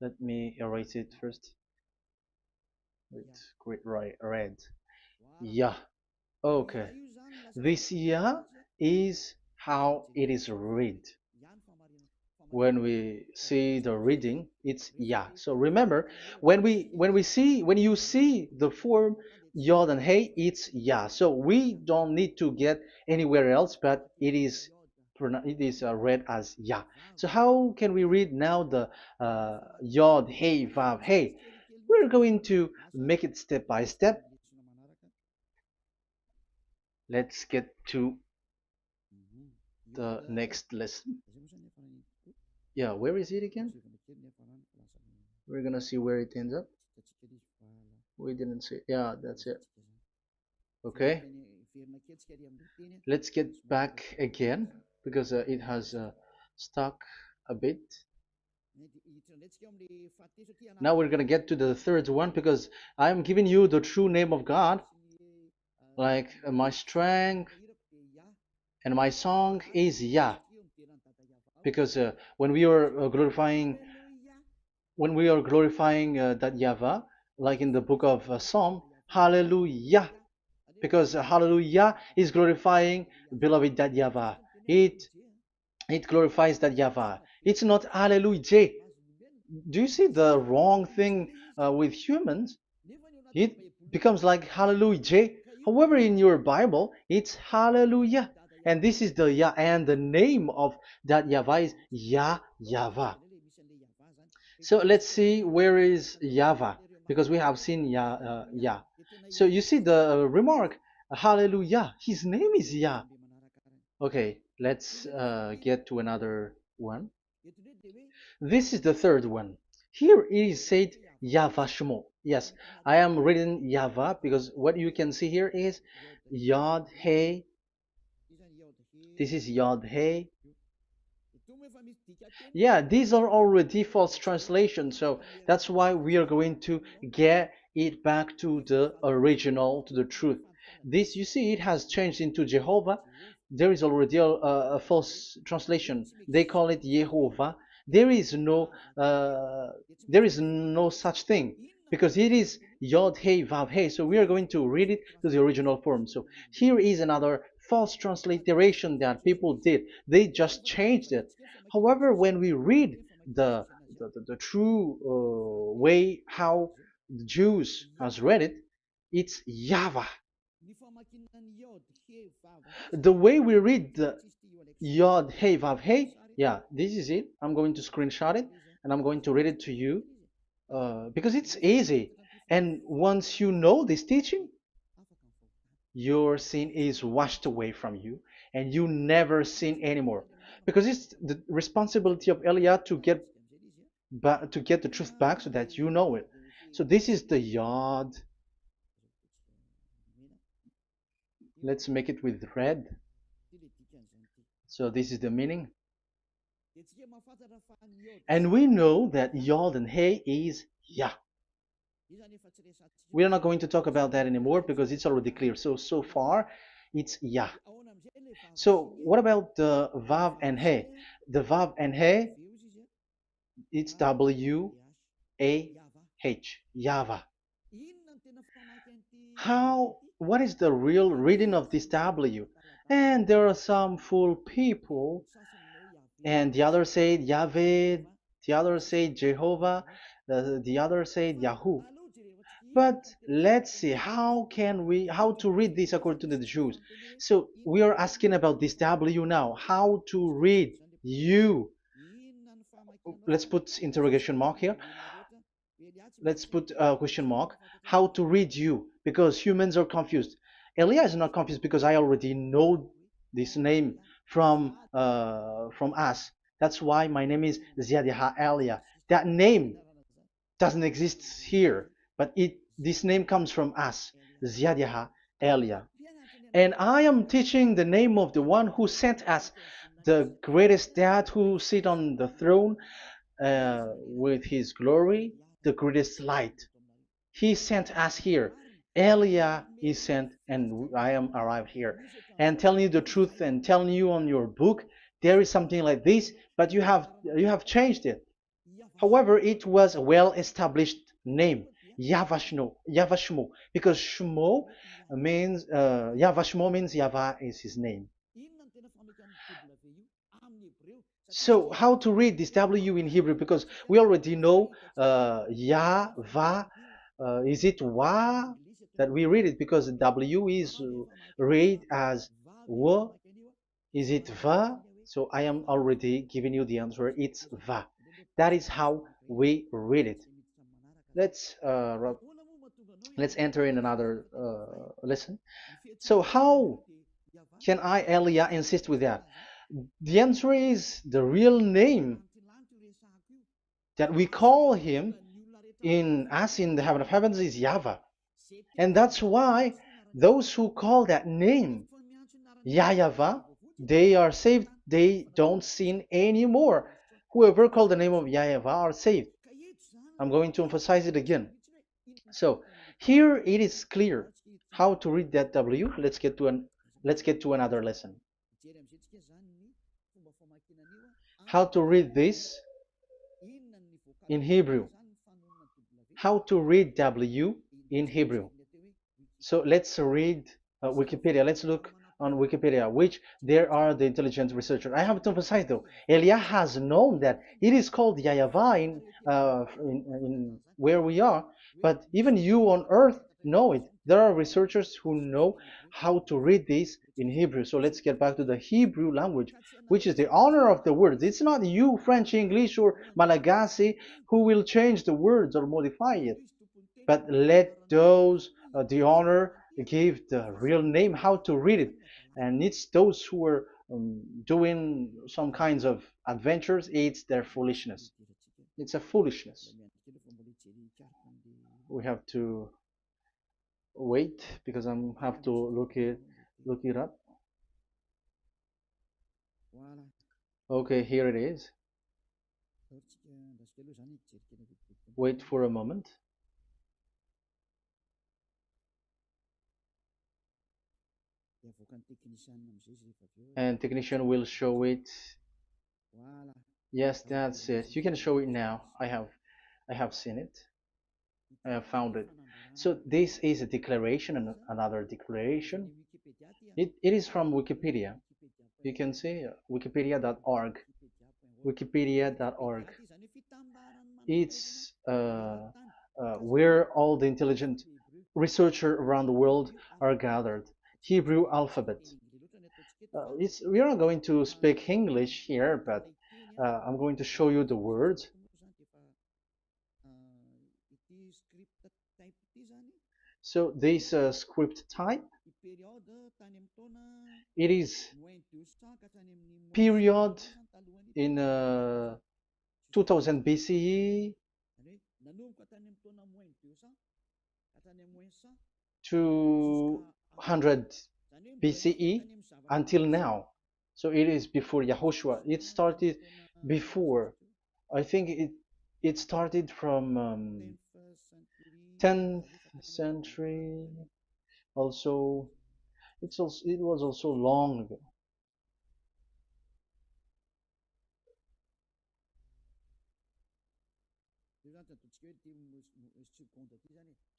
let me erase it first with great red. Yah. Okay. This Yah is how it is read. When we see the reading, it's Yah. So remember, when you see the form Yod and Hey, it's Yah. So we don't need to get anywhere else, but it is read as Yah. So how can we read now the Yod, Hey, Vav, Hey? We're going to make it step by step. Let's get to the next lesson. Yeah, where is it again? We're gonna see where it ends up. We didn't see. Yeah, that's it. Okay. Let's get back again because it has stuck a bit. Now we're gonna get to the third one because I'm giving you the true name of God, like my strength and my song is Yah, because when we are glorifying that Yahweh, like in the book of Psalm, Hallelujah, because Hallelujah is glorifying beloved that Yahweh. It it glorifies that Yahweh. It's not Hallelujah. Do you see the wrong thing with humans? It becomes like Hallelujah. However, in your Bible, it's Hallelujah. And this is the Yah, and the name of that Yahweh is Yahweh. So let's see where is YAHVAH, because we have seen Yah. So you see the remark, Hallelujah, his name is Yah. Okay, let's get to another one. This is the third one. Here it is said YAHVAH. Yes, I am reading YAHVAH because what you can see here is Yod Hey. This is Yod Hey. Yeah, these are already false translations, so that's why we are going to get it back to the original, to the truth. This, you see, it has changed into Jehovah. There is already a false translation. They call it Yehovah. There is no, uh, there is no such thing because it is Yod Hey Vav Hey. So we are going to read it to the original form. So here is another false transliteration that people did. They just changed it. However, when we read the true way how the Jews has read it, it's Yahweh. The way we read the Yod Hey Vav Hey, yeah, this is it. I'm going to screenshot it and I'm going to read it to you because it's easy. And once you know this teaching, your sin is washed away from you and you never sin anymore. Because it's the responsibility of Eliah to get the truth back so that you know it. So this is the Yod. Let's make it with red. So this is the meaning. And we know that Yod and Hey is Yah. We are not going to talk about that anymore because it's already clear. So far, it's Yah. So what about the Vav and He? The Vav and He, it's W-A-H, Yahvah. What is the real reading of this W? And there are some fool people, and the other said Yahweh, the other said Jehovah, the other said Yahoo. But let's see how to read this according to the Jews. So we are asking about this W now. How to read you? Let's put interrogation mark here. Let's put a question mark. How to read you? Because humans are confused. Elia is not confused because I already know this name from us. That's why my name is Ziadiha Elia. That name doesn't exist here, but this name comes from us, Ziadiha Elia. And I am teaching the name of the one who sent us, the greatest dad who sit on the throne with his glory, the greatest light. He sent us here. Elia is sent, and I am arrived here. And telling you the truth and telling you on your book, there is something like this, but you have changed it. However, it was a well-established name, YAHVAH, because Shmo means YAHVAH means Yahweh is his name. So how to read this W in Hebrew? Because we already know Yahvah. Is it Wa that we read it? Because the W is read as W. Is it Va? So I am already giving you the answer. It's Va. That is how we read it. Let's enter in another lesson. So how can I, Elia, insist with that? The answer is the real name that we call him in us in the heaven of heavens is Yahvah. And that's why Those who call that name YAHVAH, they are saved. They don't sin anymore. Whoever called the name of YAHVAH are saved. I'm going to emphasize it again. So here it is clear how to read that W. Let's get to another lesson. How to read this in Hebrew. How to read W in Hebrew. So let's read Wikipedia. Let's look on Wikipedia, which there are the intelligent researchers. I have to emphasize though, Elia has known that it is called YAHVAH in where we are, but even you on earth know it. There are researchers who know how to read this in Hebrew. So let's get back to the Hebrew language, which is the honor of the words. It's not you, French, English, or Malagasy, who will change the words or modify it, but let those the honor give the real name how to read it, and it's those who are doing some kinds of adventures. It's their foolishness. It's a foolishness. We have to wait because I have to look it up. Okay, here it is. Wait for a moment. And technician will show it. Yes, that's it. You can show it now. I have seen it. I have found it. So this is a declaration and another declaration. It is from Wikipedia. You can see wikipedia.org. Wikipedia.org. It's where all the intelligent researchers around the world are gathered. Hebrew alphabet. We are not going to speak English here, but I'm going to show you the words. So this script type, it is period in 2000 BCE to 100 BCE until now. So it is before Yahushua. It started before. I think it started from 10th century. Also, it was also long ago.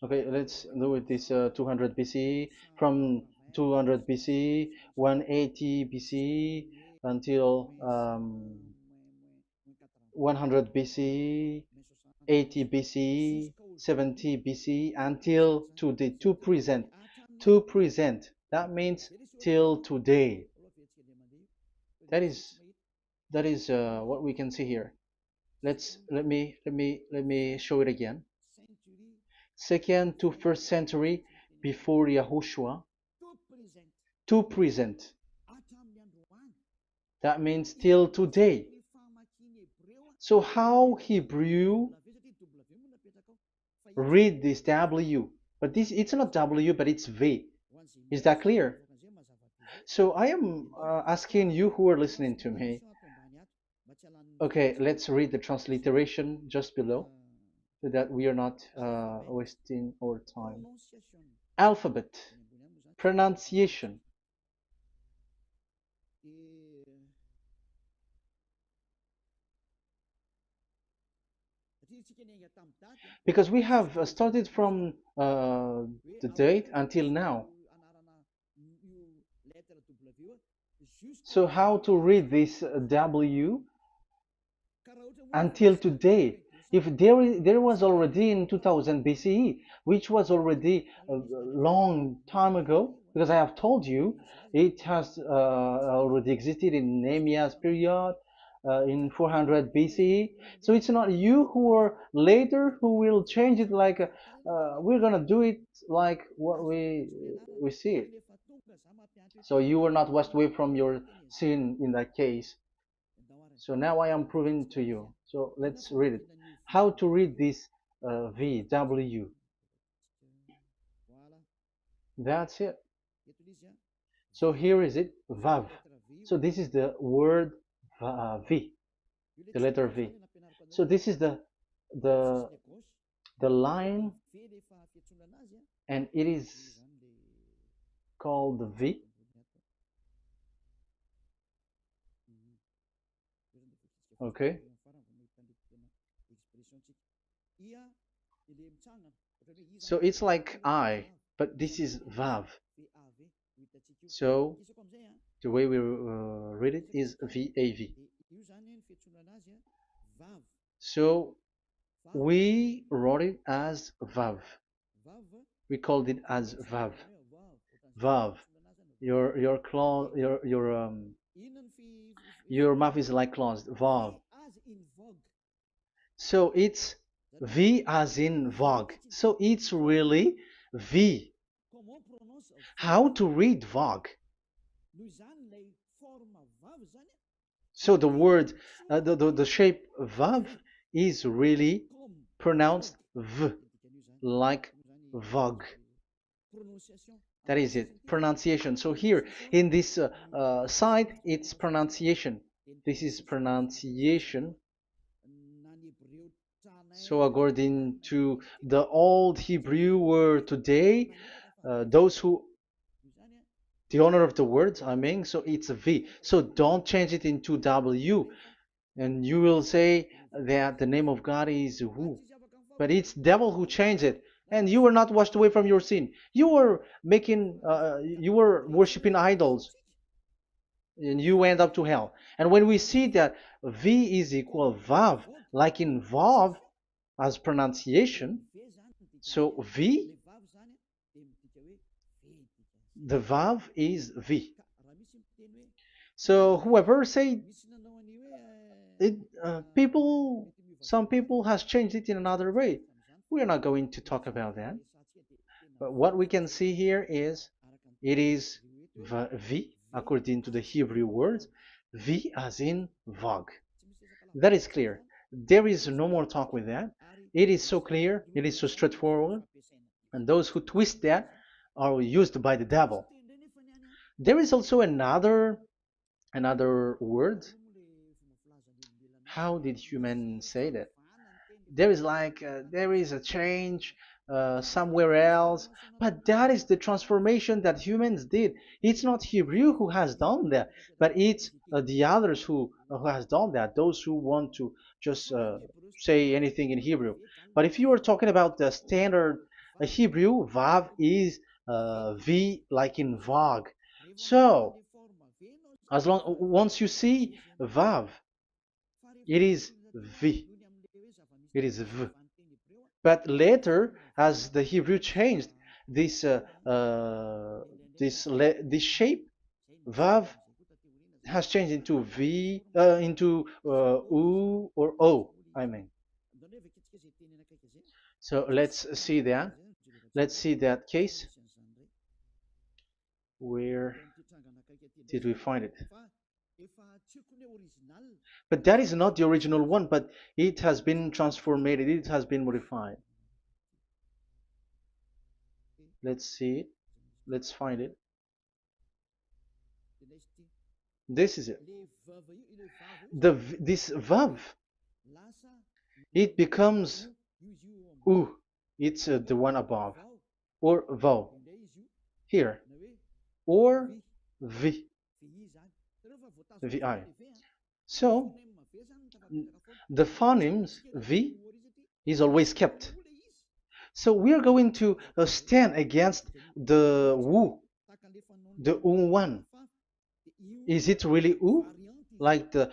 Okay, let's do it this 200 BCE, from 200 BCE, 180 BCE until 100 BCE, 80 BCE, 70 BCE until today, to present. To present. That means till today. That is what we can see here. Let me show it again. Second to first century before Yahushua, to present. That means till today. So how Hebrew read this W? But this, it's not W, but it's V. Is that clear? So I am asking you who are listening to me. Okay, let's read the transliteration just below, so that we are not wasting our time. Alphabet, pronunciation. Because we have started from the date until now. So how to read this W until today? If there was already in 2000 BCE, which was already a long time ago, because I have told you it has already existed in Nehemiah's period, in 400 BCE. So it's not you who are later who will change it, like we're gonna do it like what we see it. So you were not washed away from your sin in that case. So now I am proving to you. So let's read it. How to read this V, W. That's it. So here is it, vav. So this is the word V, the letter V. So this is the the line, and it is called V. Okay. So it's like I, but this is vav. So the way we read it is VAV. So we wrote it as vav. We called it as vav. Vav. Your claw, your mouth is like closed. Vav. So it's V as in Vogue. So it's really V. How to read Vogue? So the word, the shape Vav is really pronounced V, like Vogue. That is it, pronunciation. So here in this side, it's pronunciation. This is pronunciation. So according to the old Hebrew word today, those who, the owner of the words, I mean, so it's a V. So don't change it into W, and you will say that the name of God is who. But it's devil who changed it, and you were not washed away from your sin. You were you were worshiping idols, and you end up to hell. And when we see that V is equal Vav, like in Vav as pronunciation, so V, the Vav is V. So whoever say it, some people has changed it in another way. We are not going to talk about that. But what we can see here is it is V according to the Hebrew words, V as in Vog. That is clear. There is no more talk with that. It is so clear. It is so straightforward. And those who twist that are used by the devil. There is also another word. How did human say that? There is like there is a change somewhere else, but that is the transformation that humans did. It's not Hebrew who has done that, but it's the others who has done that. Those who want to just say anything in Hebrew. But if you are talking about the standard Hebrew, Vav is V like in Vag. So as long once you see Vav, it is V. It is V. But later, as the Hebrew changed, this this shape, Vav, has changed into V, into U or O. I mean. So let's see that. Let's see that case. Where did we find it? But that is not the original one, but it has been transformed, it has been modified. Let's see it. Let's find it. This is it. This vav, it becomes u. It's the one above, or vau here, or v, vi. So the phonemes v is always kept. So we are going to stand against the wu, the one. Is it really u? Like the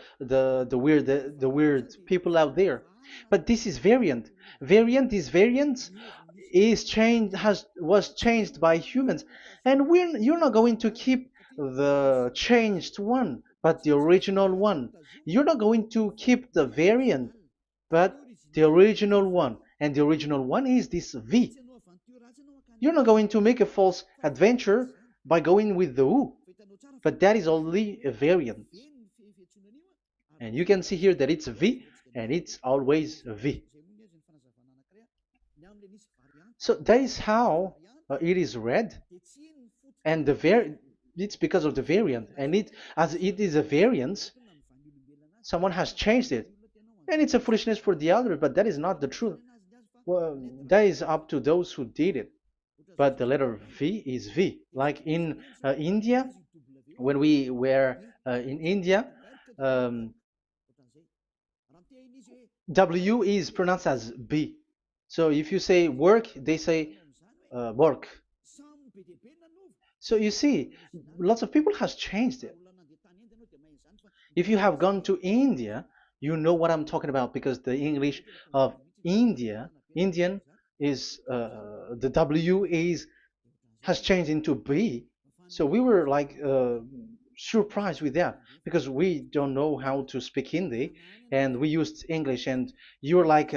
weird people out there. But this is variant. This variant is changed was changed by humans, and you're not going to keep the changed one, but the original one. You're not going to keep the variant, but the original one, and the original one is this V. You're not going to make a false adventure by going with the U, but that is only a variant. And you can see here that it's V, and it's always V. So that is how it is read, and it's because of the variant, and as it is a variance, someone has changed it, and it's a foolishness for the other, but that is not the truth. Well, that is up to those who did it. But the letter V is V. Like in India, when we were in India, um, W is pronounced as B. So if you say work, they say work. So you see, lots of people has changed it. If you have gone to India, you know what I'm talking about because the English of Indian is the W is has changed into B. So we were like surprised with that because we don't know how to speak Hindi and we used English and you're like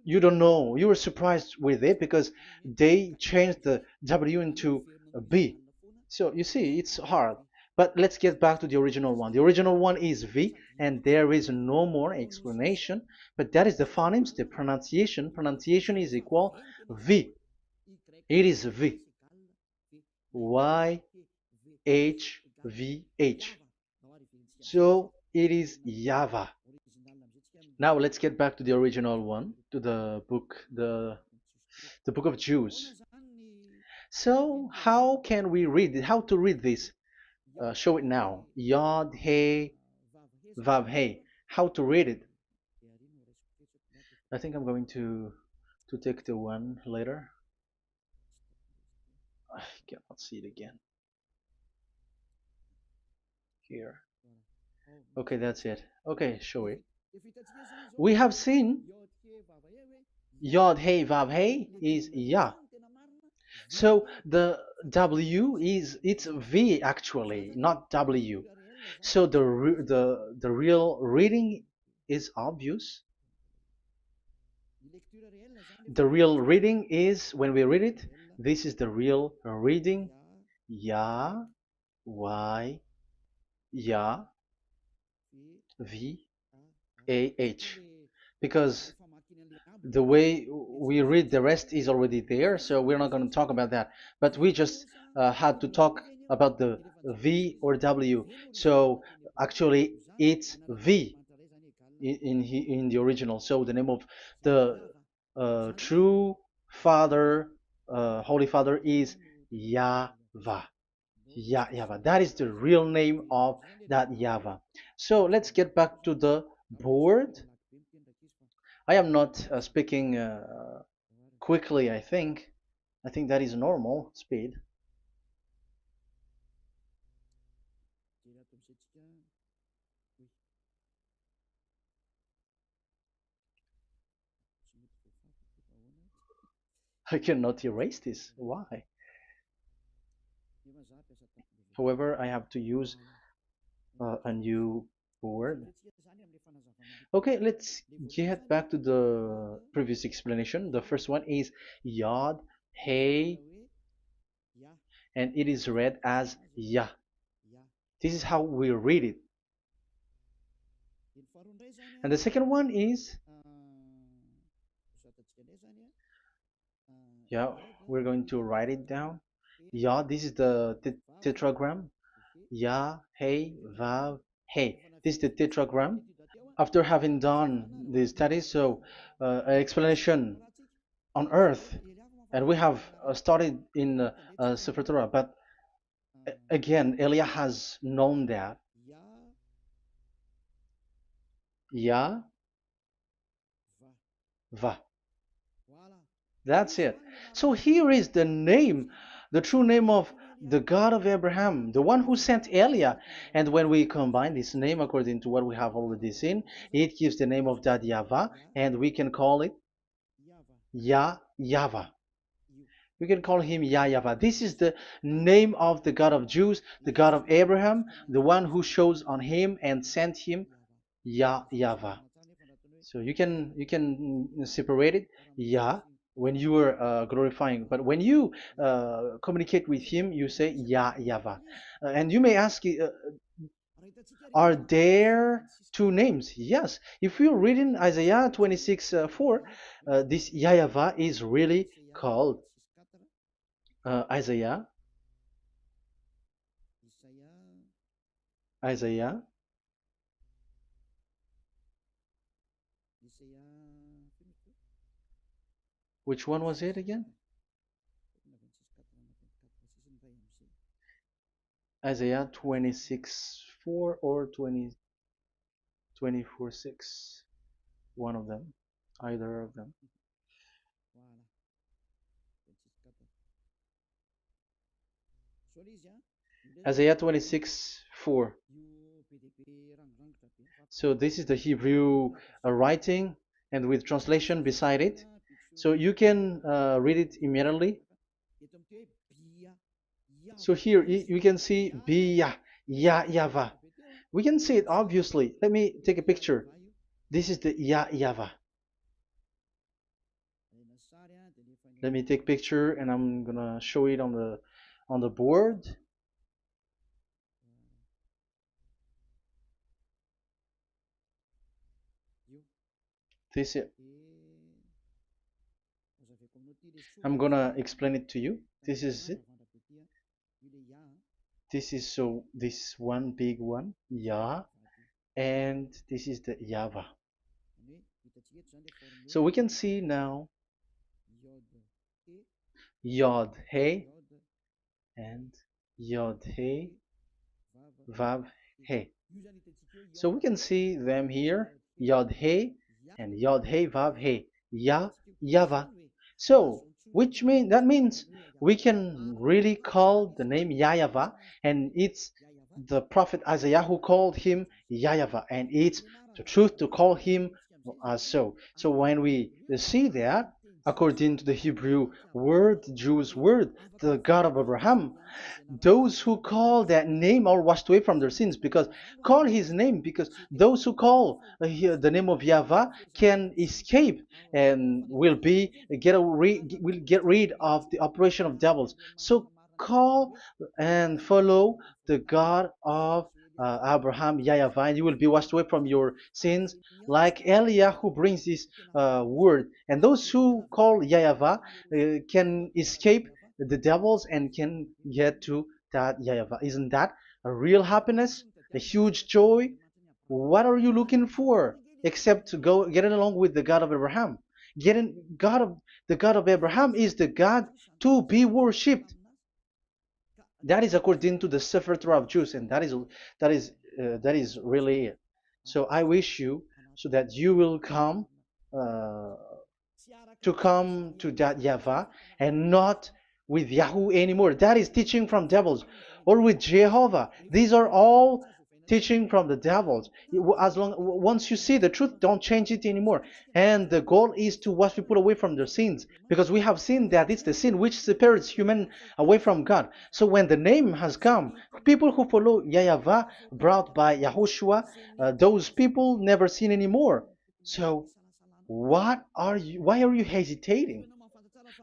you don't know. You were surprised with it because they changed the W into a B. So you see, it's hard. But let's get back to the original one. The original one is V, and there is no more explanation. But that is the phonemes, the pronunciation. Pronunciation is equal V. It is V. Y H V H. So it is YAHVAH. Now let's get back to the original one, to the book, the book of Jews. So how can we read it? How to read this? Show it now. Yod He Vav He. How to read it? I think I'm going to take the one later. I cannot see it again. Here. Okay, that's it. Okay, show it. We have seen Yod He Vav He is Yah. So the W is it's V actually, not W. So the real reading is obvious. The real reading is when we read it, this is the real reading. Ya, Y, Ya, V, A, H. Because the way we read the rest is already there, so we're not going to talk about that. But we just had to talk about the V or W. So actually, it's V in the original. So the name of the true Father, Holy Father, is YAHVAH. YAHVAH. That is the real name of that YAHVAH. So let's get back to the board. I am not speaking quickly, I think. I think that is normal speed. I cannot erase this. Why? However, I have to use a new board. Okay, let's get back to the previous explanation. The first one is Yod, Hey, and it is read as Yah. This is how we read it. And the second one is, yeah, we're going to write it down. Yah, this is the tetragram. Yah, Hey, Vav, Hey. This is the tetragram. After having done the studies, so an explanation on earth, and we have started in Sefer Torah, but again, Elia has known that. Yah, Va. That's it. So here is the name, the true name of the God of Abraham, the one who sent Elia. And when we combine this name according to what we have already seen, it gives the name of that YAHVAH, and we can call it YAHVAH. We can call him YAHVAH. This is the name of the God of Jews, the God of Abraham, the one who shows on him and sent him, YAHVAH. So you can separate it, Yah, when you are glorifying, but when you communicate with him, you say YAHVAH. And you may ask, are there two names? Yes. If you read in Isaiah 26:4, this YAHVAH is really called Isaiah, Isaiah. Which one was it again? Isaiah 26:4 or 24:6. One of them, either of them. Isaiah 26:4. So this is the Hebrew writing and with translation beside it. So you can read it immediately. So here you can see Biyah, YAHVAH. We can see it obviously. Let me take a picture. This is the YAHVAH. Let me take picture and I'm gonna show it on the board. This is, I'm gonna explain it to you. This is it. This is so this one big one, Yah, and this is the YAHVAH. So we can see now Yod He and Yod He Vav He. So we can see them here, Yod He and Yod He Vav He, Yah, YAHVAH. So which means we can really call the name YAHVAH, and it's the prophet Isaiah who called him YAHVAH, and it's the truth to call him so. So when we see that, according to the Hebrew word, the Jewish word, the God of Abraham, those who call that name are washed away from their sins, because call his name, because those who call the name of Yahweh can escape and will get rid of the operation of devils. So call and follow the God of Abraham, Yahweh, and you will be washed away from your sins, like Eliah who brings this word. And those who call Yahweh can escape the devils and can get to that Yahweh. Isn't that a real happiness, a huge joy? What are you looking for except to go getting along with the God of Abraham? The God of Abraham is the God to be worshipped. That is according to the Sefer Torah of Jews, and that is really it. So I wish you so that you will uh, come to that Yahweh and not with Yahoo anymore. That is teaching from devils, or with Jehovah. These are all teaching from the devils. As long once you see the truth, don't change it anymore. And the goal is to wash people away from their sins, because we have seen that it's the sin which separates human away from God. So when the name has come, people who follow Yahweh brought by Yahushua, those people never sin anymore. So why are you hesitating?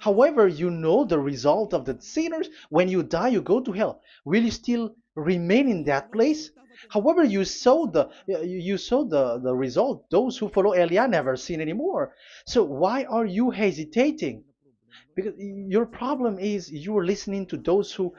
However, you know the result of the sinners. When you die, you go to hell. Will you still remain in that place? However, you saw the result. Those who follow Eliah never sin anymore. So why are you hesitating? Because your problem is you are listening to those who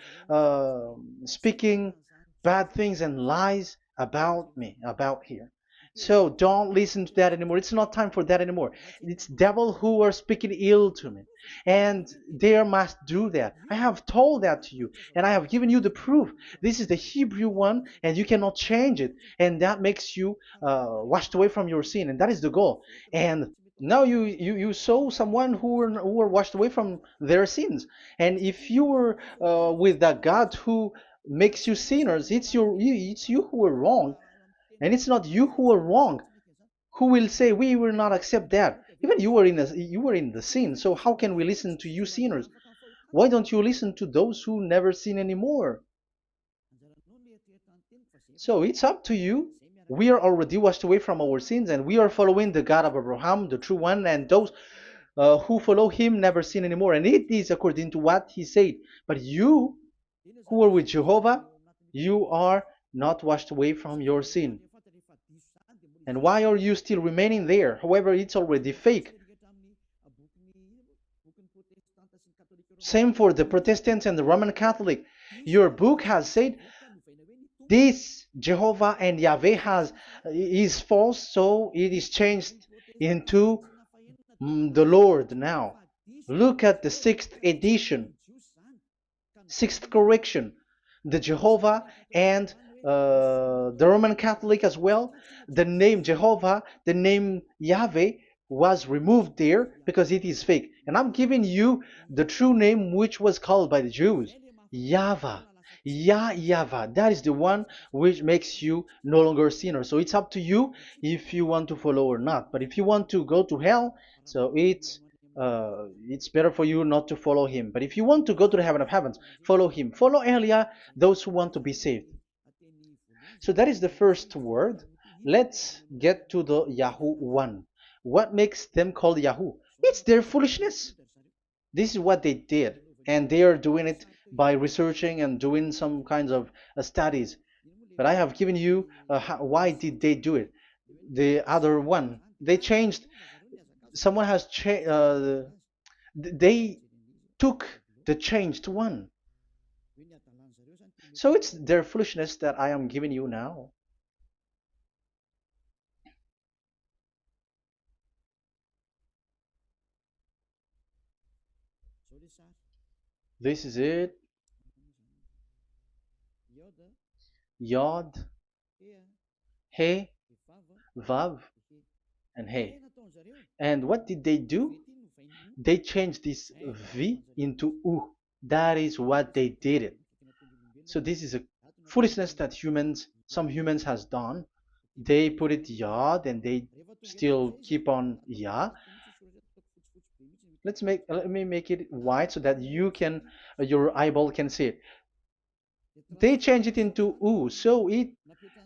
speaking bad things and lies about me, about here. So don't listen to that anymore. It's not time for that anymore. It's devil who are speaking ill to me, and they must do that. I have told that to you, and I have given you the proof. This is the Hebrew one, and you cannot change it, and that makes you washed away from your sin, and that is the goal. And now you saw someone who were washed away from their sins, and if you were with that God who makes you sinners, it's you who are wrong, and it's not you who are wrong. Who will say we will not accept that? Even you were in the sin, so how can we listen to you sinners? Why don't you listen to those who never sin anymore? So it's up to you. We are already washed away from our sins, and we are following the God of Abraham, the true one, and those who follow him never sin anymore. And it is according to what he said. But you who are with Jehovah, you are not washed away from your sin. And why are you still remaining there? However, it's already fake. Same for the Protestants and the Roman Catholic. Your book has said this Jehovah and Yahweh has is false, so it is changed into the Lord now. Look at the sixth edition, sixth correction. The Jehovah and the Roman Catholic as well. The name Jehovah, the name Yahweh was removed there because it is fake. And I'm giving you the true name which was called by the Jews, YAHVAH. YAHVAH. That is the one which makes you no longer a sinner. So it's up to you if you want to follow or not. But if you want to go to hell, so it's better for you not to follow him. But if you want to go to the heaven of heavens, follow him. Follow Elia, those who want to be saved. So that is the first word. Let's get to the Yahoo one. What makes them called Yahoo? It's their foolishness. This is what they did, and they are doing it by researching and doing some kinds of studies. But I have given you why did they do it. The other one, they changed. Someone has changed. They took the changed one. So it's their foolishness that I am giving you now. This is it. Yod, He, Vav, and He. And what did they do? They changed this V into U. That is what they did it. So this is a foolishness that some humans has done. They put it Yod and they still keep on Ya. Let me make it white so that your eyeball can see it. They changed it into U. So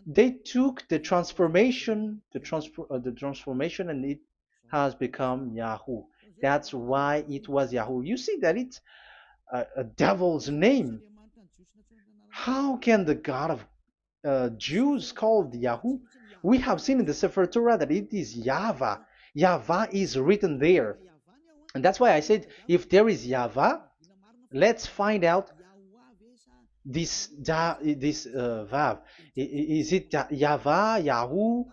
they took the transformation, and it has become Yahoo. That's why it was Yahoo. You see that it's a devil's name. How can the God of Jews called Yahoo? We have seen in the Sefer Torah that it is YAHVAH. YAHVAH is written there. And that's why I said, if there is YAHVAH, let's find out this Vav. Is it YAHVAH, Yahoo?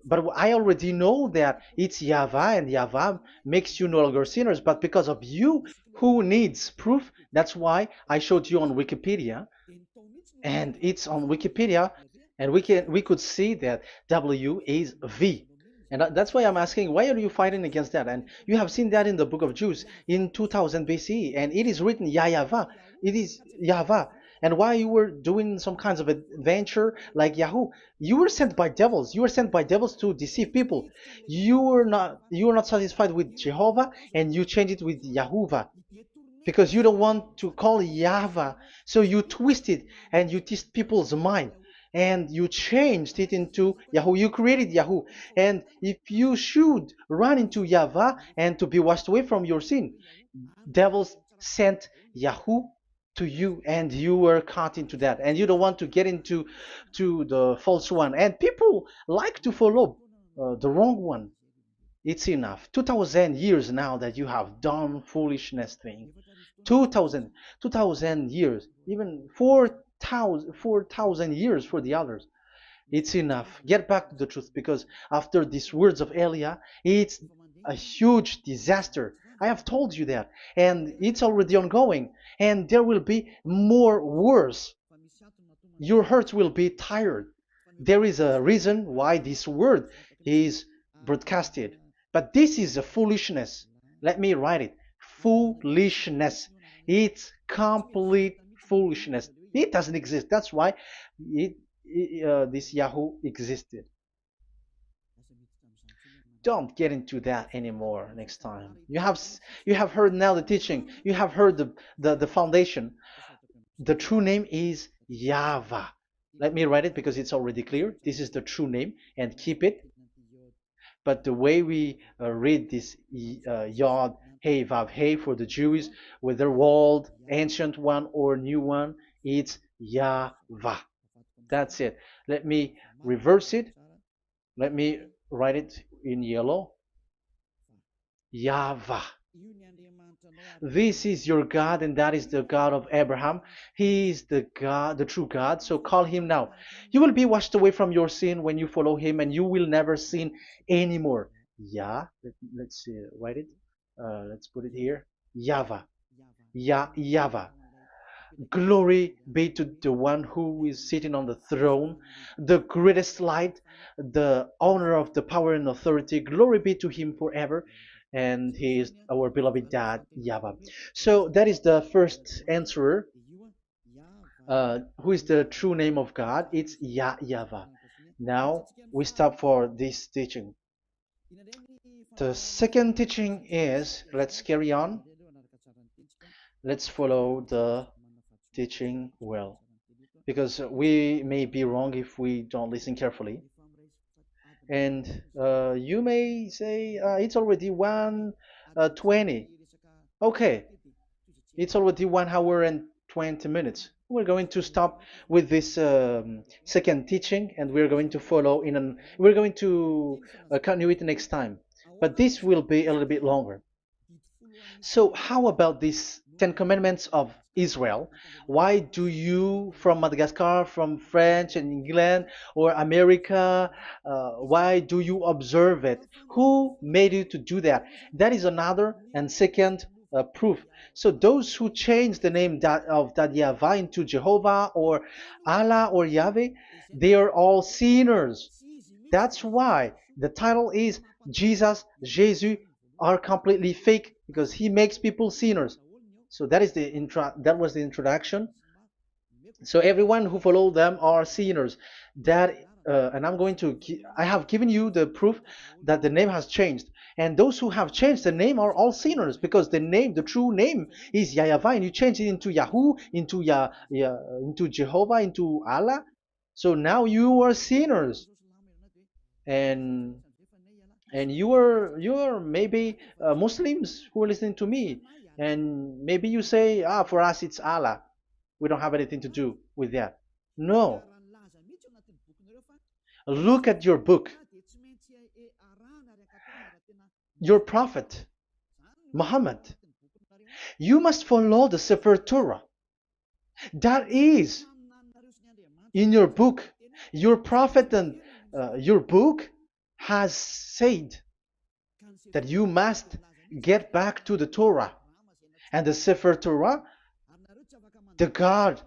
But I already know that it's YAHVAH, and YAHVAH makes you no longer sinners. But because of you, who needs proof? That's why I showed you on Wikipedia, and it's on Wikipedia, and we could see that W is V. And that's why I'm asking, why are you fighting against that? And you have seen that in the book of Jude in 2000 BCE, and it is written YAHVAH. It is YAHVAH. And why you were doing some kinds of adventure like Yahoo? You were sent by devils. You were sent by devils to deceive people. You were not satisfied with Jehovah, and you changed it with Yahuwah because you don't want to call YAHVAH. So you twist it and you twist people's mind, and you changed it into Yahoo. You created Yahoo. And if you should run into YAHVAH and to be washed away from your sin, devils sent Yahoo to you, and you were caught into that, and you don't want to get into the false one. And people like to follow the wrong one. It's enough. 2000 years now that you have done foolishness thing. 2000 years, even 4,000 years for the others. It's enough. Get back to the truth, because after these words of Elia, it's a huge disaster. I have told you that, and it's already ongoing, and there will be more worse. Your hearts will be tired. There is a reason why this word is broadcasted. But this is a foolishness. Let me write it. Foolishness. It's complete foolishness. It doesn't exist. That's why this Yahoo existed. Don't get into that anymore next time. You have heard now the teaching. You have heard the foundation. The true name is YAHVAH. Let me write it because it's already clear. This is the true name, and keep it. But the way we read this Yod, Hey, Vav, Hey for the Jews, whether old, ancient one or new one, it's YAHVAH. That's it. Let me reverse it. Let me write it in yellow. YAHVAH. This is your God, and that is the God of Abraham. He is the God, the true God. So call him now. You will be washed away from your sin when you follow him, and you will never sin anymore. Yeah, let's see, write it. Let's put it here. Yahvah. Yahvah. Glory be to the one who is sitting on the throne, the greatest light, the owner of the power and authority. Glory be to him forever. And he is our beloved dad, Yahweh. So that is the first answer. Who is the true name of God? It's Yahweh. Now we stop for this teaching. The second teaching is, let's carry on. Let's follow the teaching well, because we may be wrong if we don't listen carefully. And you may say it's already 1:20. Okay, it's already 1 hour and 20 minutes. We're going to stop with this second teaching, and we're going to follow in an. We're going to continue it next time, but this will be a little bit longer. So how about these Ten Commandments of Israel? Why do you from Madagascar, from France and England or America, why do you observe it? Who made you to do that? That is another and second proof. So those who change the name of that Yahweh into Jehovah or Allah or Yahweh, they are all sinners. That's why the title is Jesus are completely fake, because he makes people sinners. So that is the intro. That was the introduction. So everyone who follow them are sinners. And I'm going to. I have given you the proof that the name has changed, and those who have changed the name are all sinners, because the name, the true name, is Yahweh, and you change it into Yahoo, into into Jehovah, into Allah. So now you are sinners, and you are maybe Muslims who are listening to me, and maybe you say, for us it's Allah. We don't have anything to do with that. No, look at your book, your prophet Muhammad. You must follow the Sefer Torah. That is in your book. Your prophet and your book has said that you must get back to the Torah. And the Sefer Torah, the God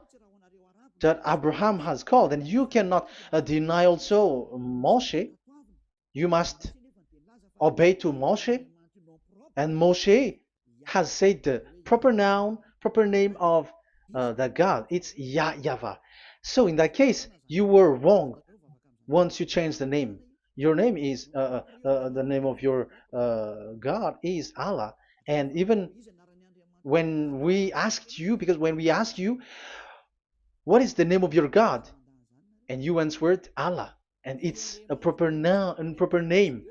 that Abraham has called. And you cannot deny also Moshe. You must obey to Moshe. And Moshe has said the proper noun, proper name of the God. It's Yahvah. So in that case, you were wrong once you change the name. Your name is the name of your God is Allah. And even when we asked you, because when we asked you, what is the name of your God? And you answered Allah. And it's a proper noun and proper name.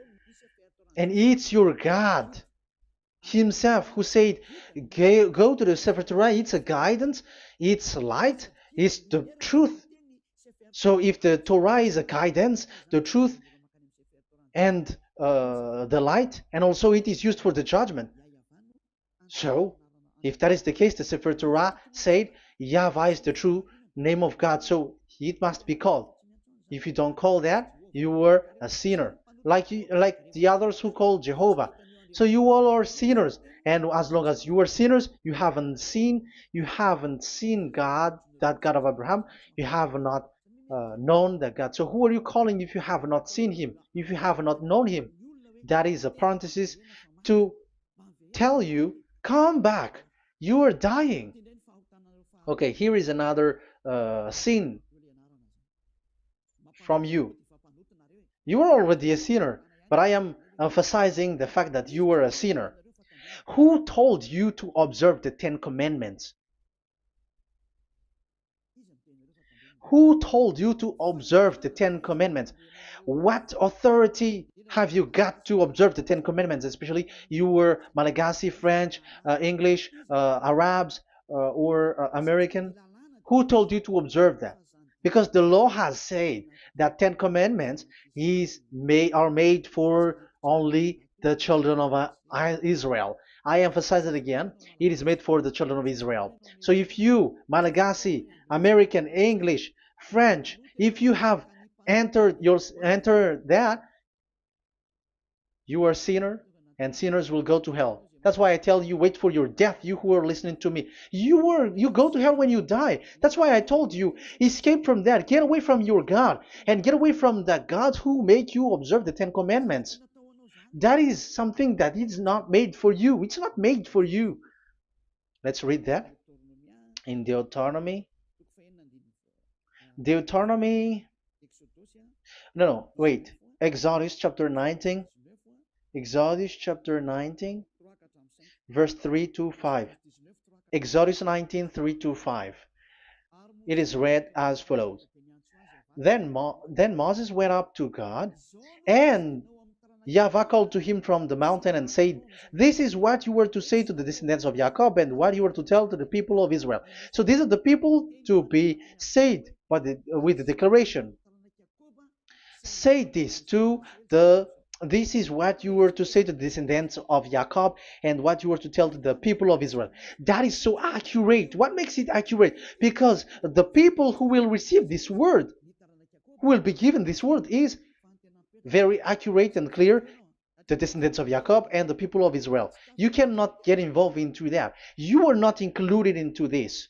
And it's your God himself who said, go to the Sefer Torah. It's a guidance, it's light, it's the truth. So if the Torah is a guidance, the truth, and the light, and also it is used for the judgment. So if that is the case, the Sefer Torah said Yahweh is the true name of God, so it must be called. If you don't call that, you were a sinner, like the others who call Jehovah. So you all are sinners, and as long as you are sinners, you haven't seen God, that God of Abraham. You have not known that God. So who are you calling if you have not seen him, if you have not known him? That is a parenthesis to tell you, come back, you are dying. Okay, here is another sin from you. You are already a sinner, but I am emphasizing the fact that you were a sinner. Who told you to observe the Ten Commandments? Who told you to observe the Ten Commandments? What authority have you got to observe the Ten Commandments? Especially you were Malagasy, French, English, Arabs, or American. Who told you to observe that? Because the law has said that Ten Commandments are made for only the children of Israel. I emphasize it again. It is made for the children of Israel. So if you, Malagasy, American, English, French, if you have entered that, you are a sinner, and sinners will go to hell. That's why I tell you, wait for your death, you who are listening to me. You go to hell when you die. That's why I told you, escape from that. Get away from your God, and get away from the God who make you observe the Ten Commandments. That is something that is not made for you. It's not made for you. Let's read that in Deuteronomy. Deuteronomy. No, wait. Exodus chapter 19. Exodus chapter 19, verse 3 to 5. Exodus 19, 3 to 5. It is read as follows. Then Moses went up to God, and Yahweh called to him from the mountain and said, "This is what you were to say to the descendants of Jacob, and what you were to tell to the people of Israel." So these are the people to be saved with the declaration. Say this to the this is what you were to say to the descendants of Jacob, and what you were to tell to the people of Israel. That is so accurate. What makes it accurate? Because the people who will receive this word, who will be given this word, is very accurate and clear. The descendants of Jacob and the people of Israel. You cannot get involved into that. You are not included into this.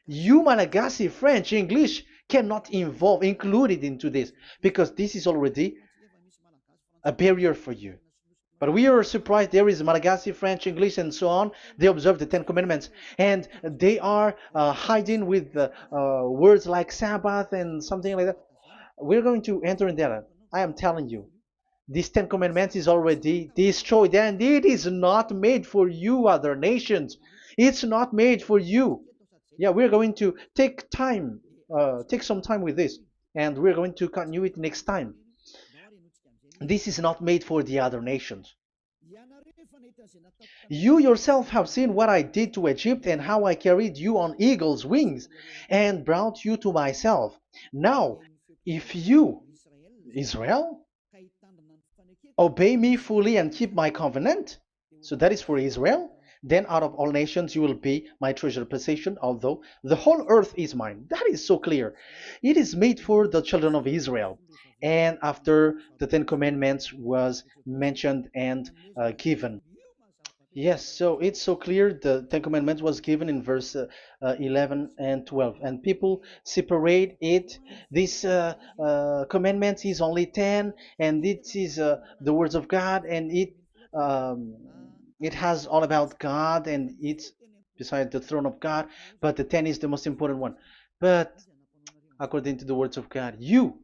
You, Malagasy, French, English, cannot included into this, because this is already a barrier for you. But we are surprised there is Malagasy, French, English, and so on. They observe the Ten Commandments, and they are hiding with words like Sabbath and something like that. We're going to enter in there. I am telling you, this Ten Commandments is already destroyed, and it is not made for you, other nations. It's not made for you. Yeah, we're going to take some time with this, and we're going to continue it next time. This is not made for the other nations. You yourself have seen what I did to Egypt, and how I carried you on eagle's wings and brought you to myself. Now, if you, Israel, obey me fully and keep my covenant, so that is for Israel, then out of all nations you will be my treasured possession, although the whole earth is mine. That is so clear. It is made for the children of Israel. And after the Ten Commandments was mentioned and given. Yes, so it's so clear. The Ten Commandments was given in verse 11 and 12, and people separate it. This commandment is only 10, and it is the words of God, and um, it has all about God, and it's beside the throne of God. But the 10 is the most important one. But according to the words of God, you,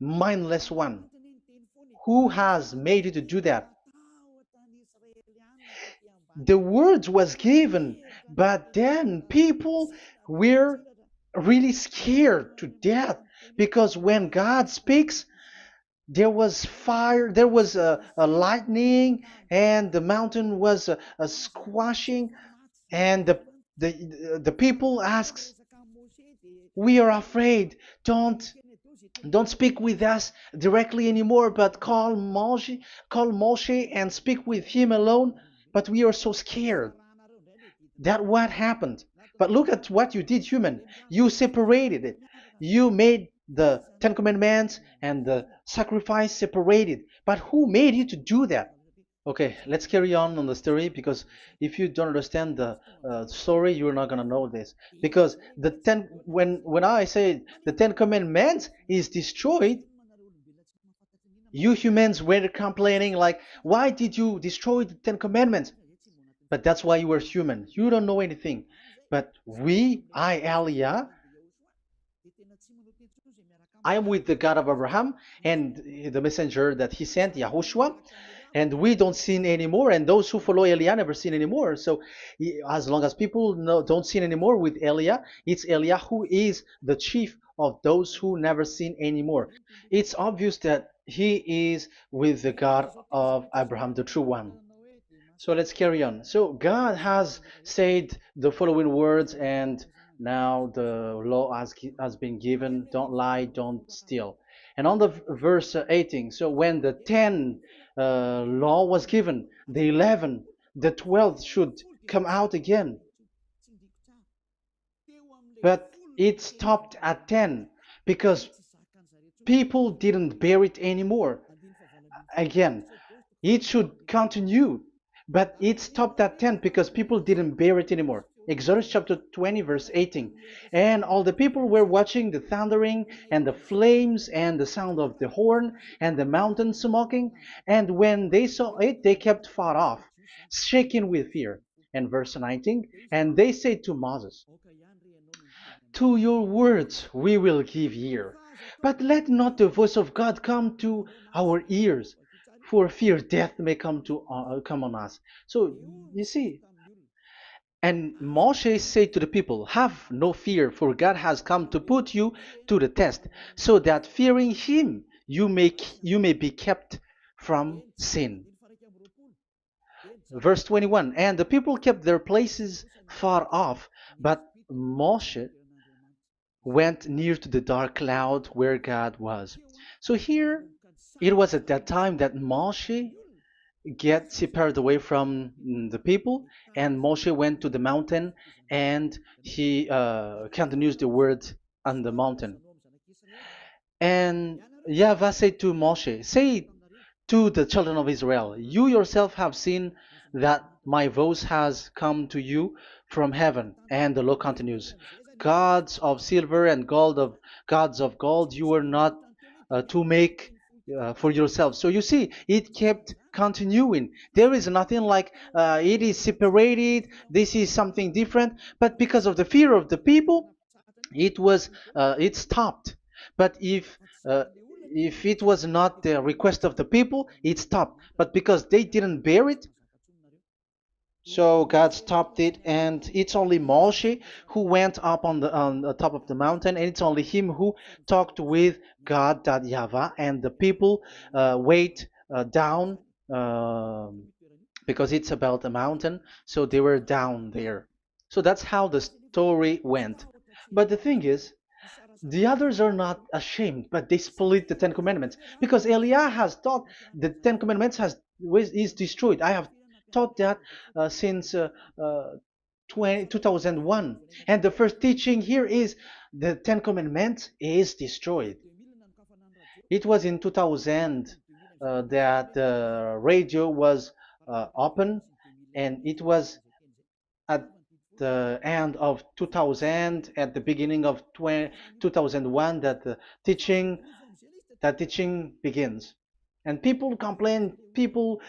mindless one, who has made you to do that? The words was given, but then people were really scared to death, because when God speaks, there was fire, there was a lightning, and the mountain was a squashing, and the people asks, "We are afraid. Don't speak with us directly anymore, but call Moshe and speak with him alone." But we are so scared. That what happened. But look at what you did, human. You separated it. You made the Ten Commandments and the sacrifice separated. But who made you to do that? Okay, let's carry on the story, because if you don't understand the story, you're not gonna know this. Because when I say the Ten Commandments is destroyed, you humans were complaining like, why did you destroy the Ten Commandments? But that's why you are human. You don't know anything. But Elia, I am with the God of Abraham and the messenger that he sent, YAHOSHUAH, and we don't sin anymore, and those who follow Elia never sin anymore. So as long as people don't sin anymore with Elia, it's Elia who is the chief of those who never sin anymore. It's obvious that he is with the God of Abraham, the true one. So let's carry on. So God has said the following words, and now the law has been given: don't lie, don't steal. And on the verse 18, so when the 10 law was given, the 11, the 12th should come out again. But it stopped at 10 because people didn't bear it anymore. Again, it should continue, but it stopped at 10 because people didn't bear it anymore. Exodus chapter 20, verse 18. And all the people were watching the thundering and the flames and the sound of the horn and the mountain smoking. And when they saw it, they kept far off, shaking with fear. And verse 19, and they said to Moses, to your words we will give ear, but let not the voice of God come to our ears, for fear death may come on us. So you see, and Moshe said to the people, have no fear, for God has come to put you to the test, so that fearing him you may be kept from sin. Verse 21, and the people kept their places far off, but Moshe went near to the dark cloud where God was. So here, it was at that time that Moshe get separated away from the people, and Moshe went to the mountain, and he continues the word on the mountain. And Yahweh said to Moshe, say to the children of Israel, you yourself have seen that my voice has come to you from heaven. And the law continues, gods of silver and gods of gold you were not to make for yourselves. So you see, it kept continuing. There is nothing like it is separated, this is something different, but because of the fear of the people, it stopped. But if it was not the request of the people, it stopped. But because they didn't bear it, so God stopped it, and it's only Moshe who went up on the top of the mountain, and it's only him who talked with God, that Yahweh, and the people wait down, because it's about a mountain, so they were down there. So that's how the story went. But the thing is, the others are not ashamed, but they split the Ten Commandments, because Eliah has taught the Ten Commandments is destroyed. I have taught that since 2001, and the first teaching here is the Ten Commandments is destroyed. It was in 2000 that the radio was open, and it was at the end of 2000, at the beginning of 2001, that the teaching begins. And people complain, people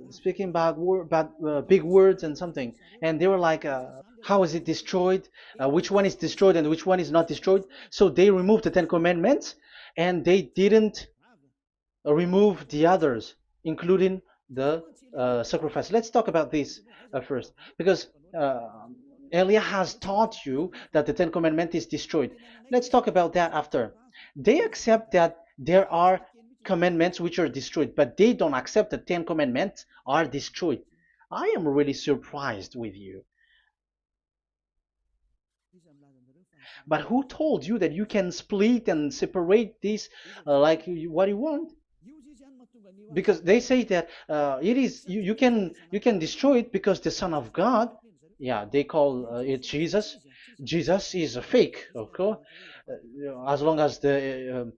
speaking bad big words and something, and they were like, how is it destroyed, which one is destroyed and which one is not destroyed. So they removed the Ten Commandments, and they didn't remove the others, including the sacrifice. Let's talk about this first, because Elia has taught you that the Ten Commandments is destroyed. Let's talk about that after. They accept that there are commandments which are destroyed, but they don't accept the Ten Commandments are destroyed. I am really surprised with you. But who told you that you can split and separate this what you want? Because they say that it is you can destroy it because the Son of God, yeah, they call it Jesus. Jesus is a fake, okay? As long as the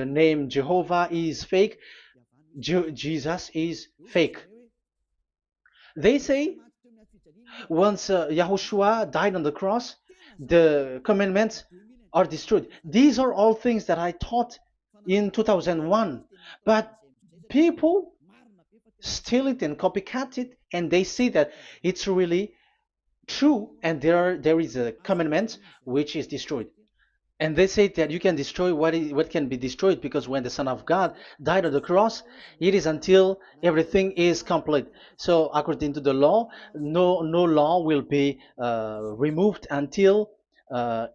name Jehovah is fake, Jesus is fake. They say once Yahushua died on the cross, the commandments are destroyed. These are all things that I taught in 2001, but people steal it and copycat it, and they see that it's really true, and there is a commandment which is destroyed. And they say that you can destroy what can be destroyed, because when the Son of God died on the cross, it is until everything is complete. So according to the law, no law will be removed until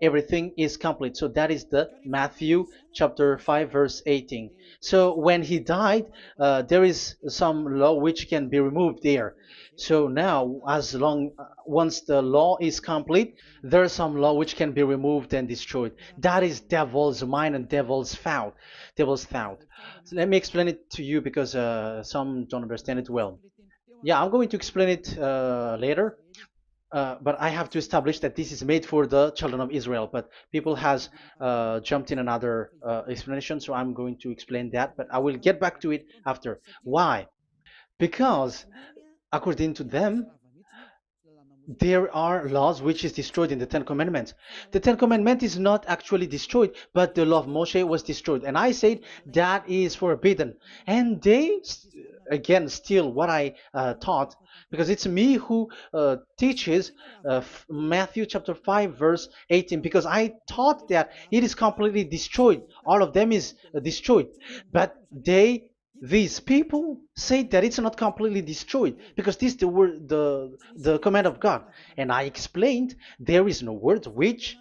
everything is complete. So that is the Matthew chapter 5 verse 18. So when he died, there is some law which can be removed there. So now, as long once the law is complete, there is some law which can be removed and destroyed. That is devil's mind and devil's thought. Devil's thought. So let me explain it to you because some don't understand it well. Yeah, I'm going to explain it later. But I have to establish that this is made for the children of Israel. But people has jumped in another explanation, so I'm going to explain that. But I will get back to it after. Why? Because according to them, there are laws which is destroyed in the Ten Commandments. The Ten Commandment is not actually destroyed, but the law of Moshe was destroyed. And I said that is forbidden. And they, again, steal what I taught, because it's me who teaches Matthew chapter 5, verse 18, because I taught that it is completely destroyed. All of them is destroyed. But these people say that it's not completely destroyed because this is the word, the command of God. And I explained there is no word which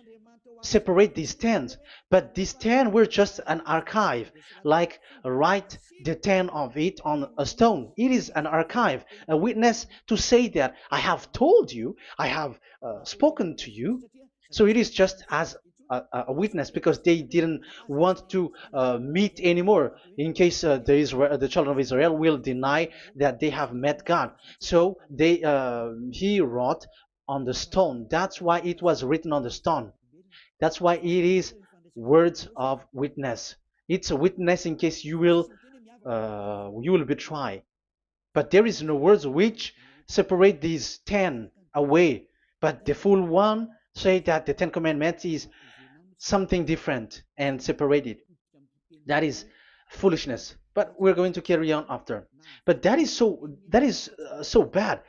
separate these 10, but these 10 were just an archive, like write the 10 of it on a stone. It is an archive, a witness to say that I have told you, I have spoken to you. So it is just as a witness, because they didn't want to meet anymore in case the children of Israel will deny that they have met God. So he wrote on the stone. That's why it was written on the stone. That's why it is words of witness. It's a witness in case you will betray. But there is no words which separate these 10 away. But the full one say that the Ten Commandments is something different and separated. That is foolishness. But we're going to carry on after. But that is so bad.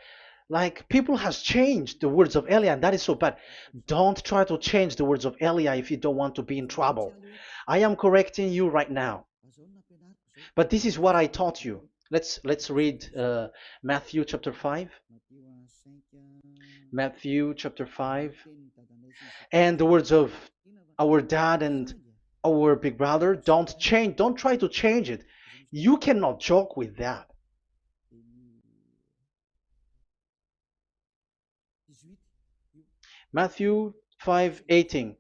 Like, people has changed the words of Elia, and that is so bad. Don't try to change the words of Elia if you don't want to be in trouble. I am correcting you right now. But this is what I taught you. Let's read Matthew chapter 5. Matthew chapter 5. And the words of our dad and our big brother, don't try to change it. You cannot joke with that. Matthew 5:18.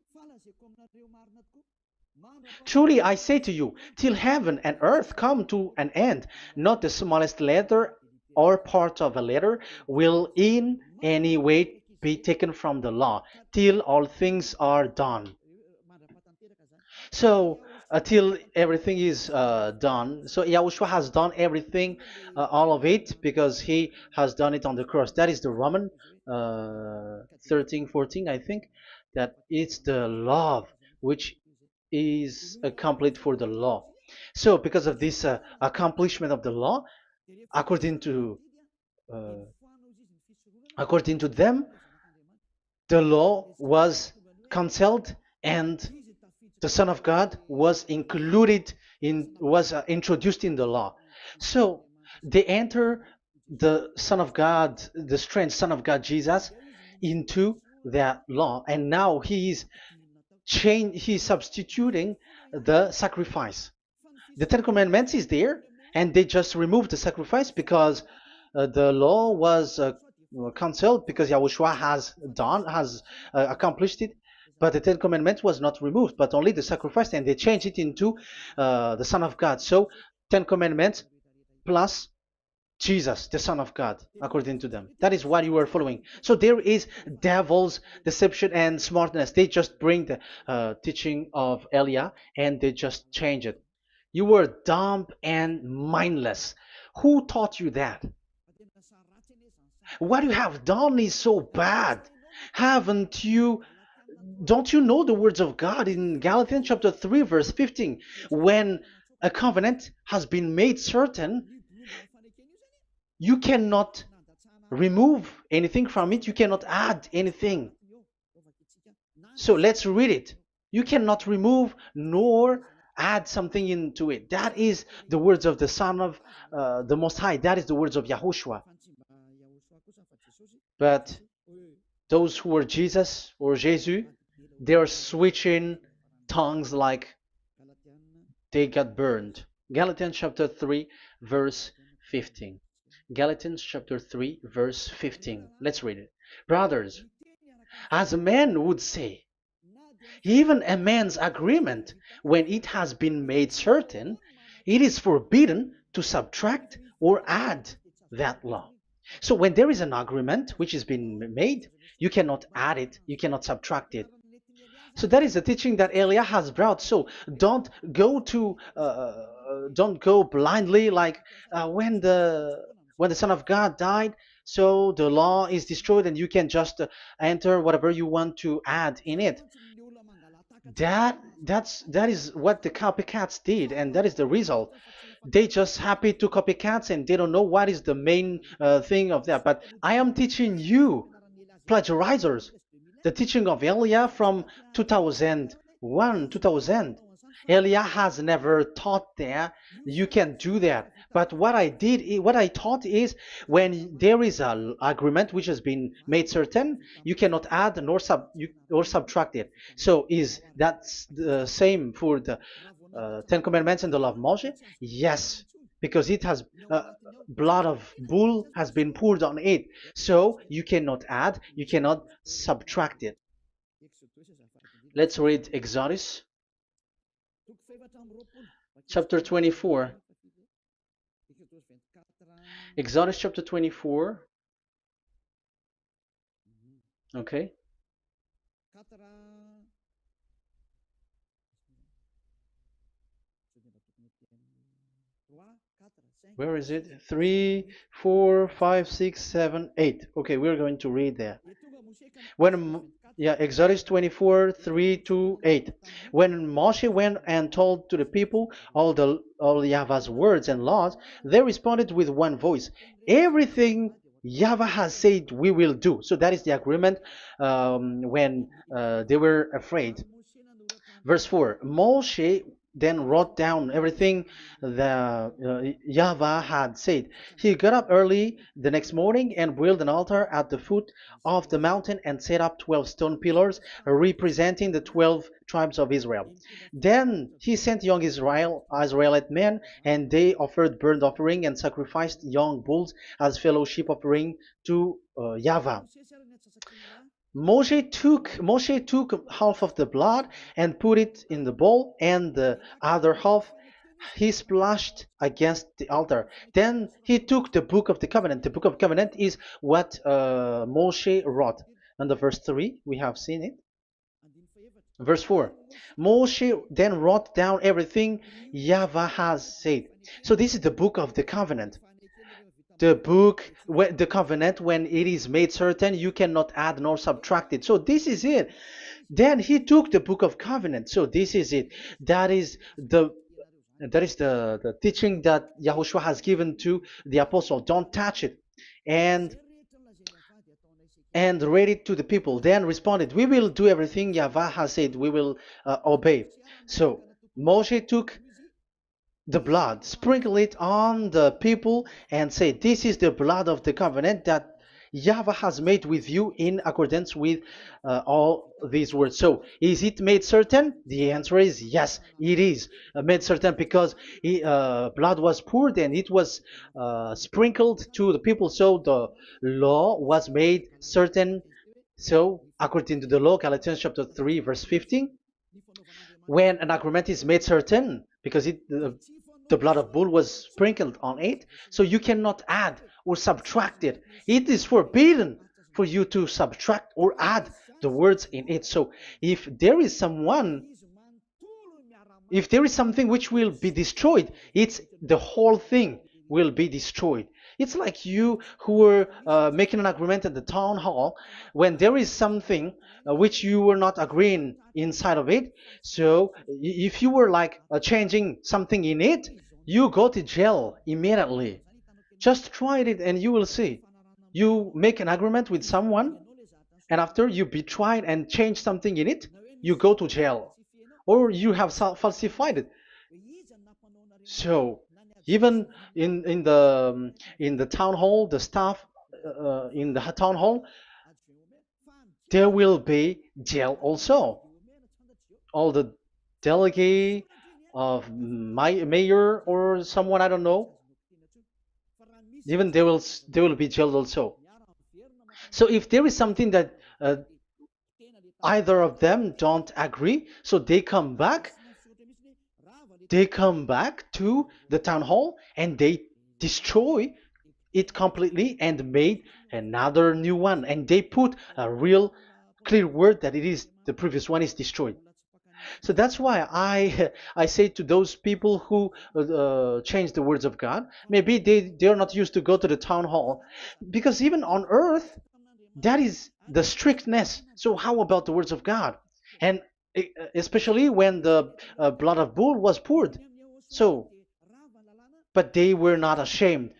Truly I say to you, till heaven and earth come to an end, not the smallest letter or part of a letter will in any way be taken from the law, till all things are done. So till everything is done. So Yahushua has done everything, all of it, because he has done it on the cross. That is the Roman 13:14, I think, that it's the love which is complete for the law. So because of this accomplishment of the law, according to uh, according to them, the law was cancelled and the Son of God was introduced in the law. So they enter the Son of God, the strange Son of God Jesus, into that law, and now he's substituting the sacrifice. The Ten Commandments is there, and they just removed the sacrifice because the law was cancelled, because Yahushua has accomplished it. But the Ten Commandments was not removed, but only the sacrifice, and they changed it into the Son of God. So Ten Commandments plus Jesus, the Son of God, according to them. That is what you are following. So there is devil's deception and smartness. They just bring the teaching of Elia and they just change it. You were dumb and mindless. Who taught you that? What you have done is so bad. Haven't you? Don't you know the words of God in Galatians chapter 3, verse 15? When a covenant has been made certain, you cannot remove anything from it. You cannot add anything. So let's read it. You cannot remove nor add something into it. That is the words of the Son of the Most High. That is the words of Yahushua. But those who were Jesus or Jesus, they're switching tongues like they got burned. Galatians chapter 3, verse 15. Galatians chapter 3, verse 15. Let's read it. Brothers, as a man would say, even a man's agreement, when it has been made certain, it is forbidden to subtract or add that law. So when there is an agreement which has been made, you cannot add it, you cannot subtract it. So that is the teaching that Elia has brought. So don't go blindly like when the Son of God died. So the law is destroyed, and you can just enter whatever you want to add in it. That is what the copycats did, and that is the result. They just happy to copycats, and they don't know what is the main thing of that. But I am teaching you plagiarizers the teaching of Elia from 2001, 2000. Elia has never taught that you can do that. But what I taught is when there is an agreement which has been made certain, you cannot add or subtract it. So is that the same for the Ten Commandments and the law of Moshe? Yes, because it has blood of bull has been poured on it. So you cannot add, you cannot subtract it. Let's read Exodus chapter 24. Exodus chapter 24. Okay. Where is it? 3, 4, 5, 6, 7, 8. Okay, we're going to read there. Exodus 24, 3 to 8. When Moshe went and told to the people all Yahvah's words and laws, they responded with one voice. Everything Yahvah has said we will do. So that is the agreement when they were afraid. Verse 4, Moshe then wrote down everything the Yahvah had said. He got up early the next morning and built an altar at the foot of the mountain and set up 12 stone pillars representing the 12 tribes of Israel. Then he sent young Israelite men, and they offered burnt offering and sacrificed young bulls as fellowship offering to Yahvah. Moshe took half of the blood and put it in the bowl, and the other half he splashed against the altar. Then he took the book of the covenant. The book of covenant is what Moshe wrote. And the verse 3, we have seen it. Verse 4, Moshe then wrote down everything Yahvah has said. So this is the book of the covenant. The covenant, when it is made certain, you cannot add nor subtract it. So this is it. Then he took the book of covenant. So this is it. That is the teaching that YAHOSHUAH has given to the apostle. Don't touch it. And read it to the people. Then responded, we will do everything Yahvah has said. We will obey. So Moshe took the blood, sprinkle it on the people, and say, this is the blood of the covenant that Yahvah has made with you in accordance with all these words. So is it made certain? The answer is yes, it is made certain, because blood was poured and it was sprinkled to the people. So the law was made certain. So according to the law, Galatians chapter 3 verse 15, when an agreement is made certain, because the blood of bull was sprinkled on it, so you cannot add or subtract it. It is forbidden for you to subtract or add the words in it. So if there is something which will be destroyed, it's the whole thing will be destroyed. It's like you who were making an agreement at the town hall, when there is something which you were not agreeing inside of it. So if you were like changing something in it, you go to jail immediately. Just try it and you will see. You make an agreement with someone, and after you betray and change something in it, you go to jail, or you have falsified it. So even in the town hall, the staff in the town hall, there will be jail also. all the delegate of my mayor or someone I don't know, even they will be jailed also. So if there is something that either of them don't agree, so they come back to the town hall and they destroy it completely and made another new one, and they put a real clear word that it is the previous one is destroyed. So that's why I say to those people who change the words of God, maybe they are not used to go to the town hall, because even on earth that is the strictness. So how about the words of God? And especially when the blood of bull was poured. So, but they were not ashamed.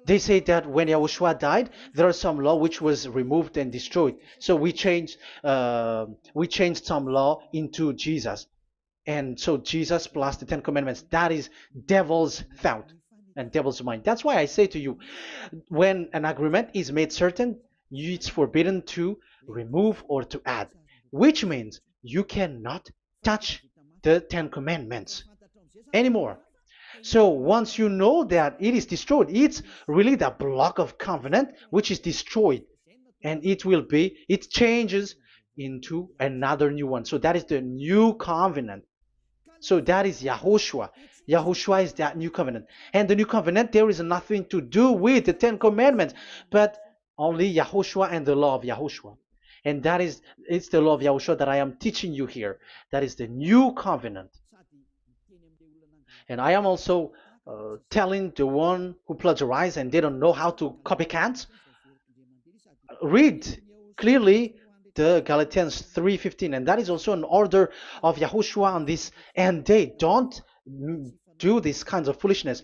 They say that when Yahushua died, there are some law which was removed and destroyed. So we changed some law into Jesus, and so Jesus plus the Ten Commandments. That is devil's thought and devil's mind. That's why I say to you, when an agreement is made certain, it's forbidden to remove or to add, which means you cannot touch the Ten Commandments anymore. So once you know that it is destroyed, it's really the block of covenant which is destroyed, and it changes into another new one. So that is the new covenant. So that is Yahushua. Yahushua is that new covenant. And the new covenant, there is nothing to do with the Ten Commandments, but only Yahushua and the law of Yahushua. And it's the law of Yahushua that I am teaching you here. That is the new covenant. And I am also telling the one who plagiarize and they don't know how to copycat, read clearly the Galatians 3:15, and that is also an order of Yahushua on this end day. Don't do these kinds of foolishness.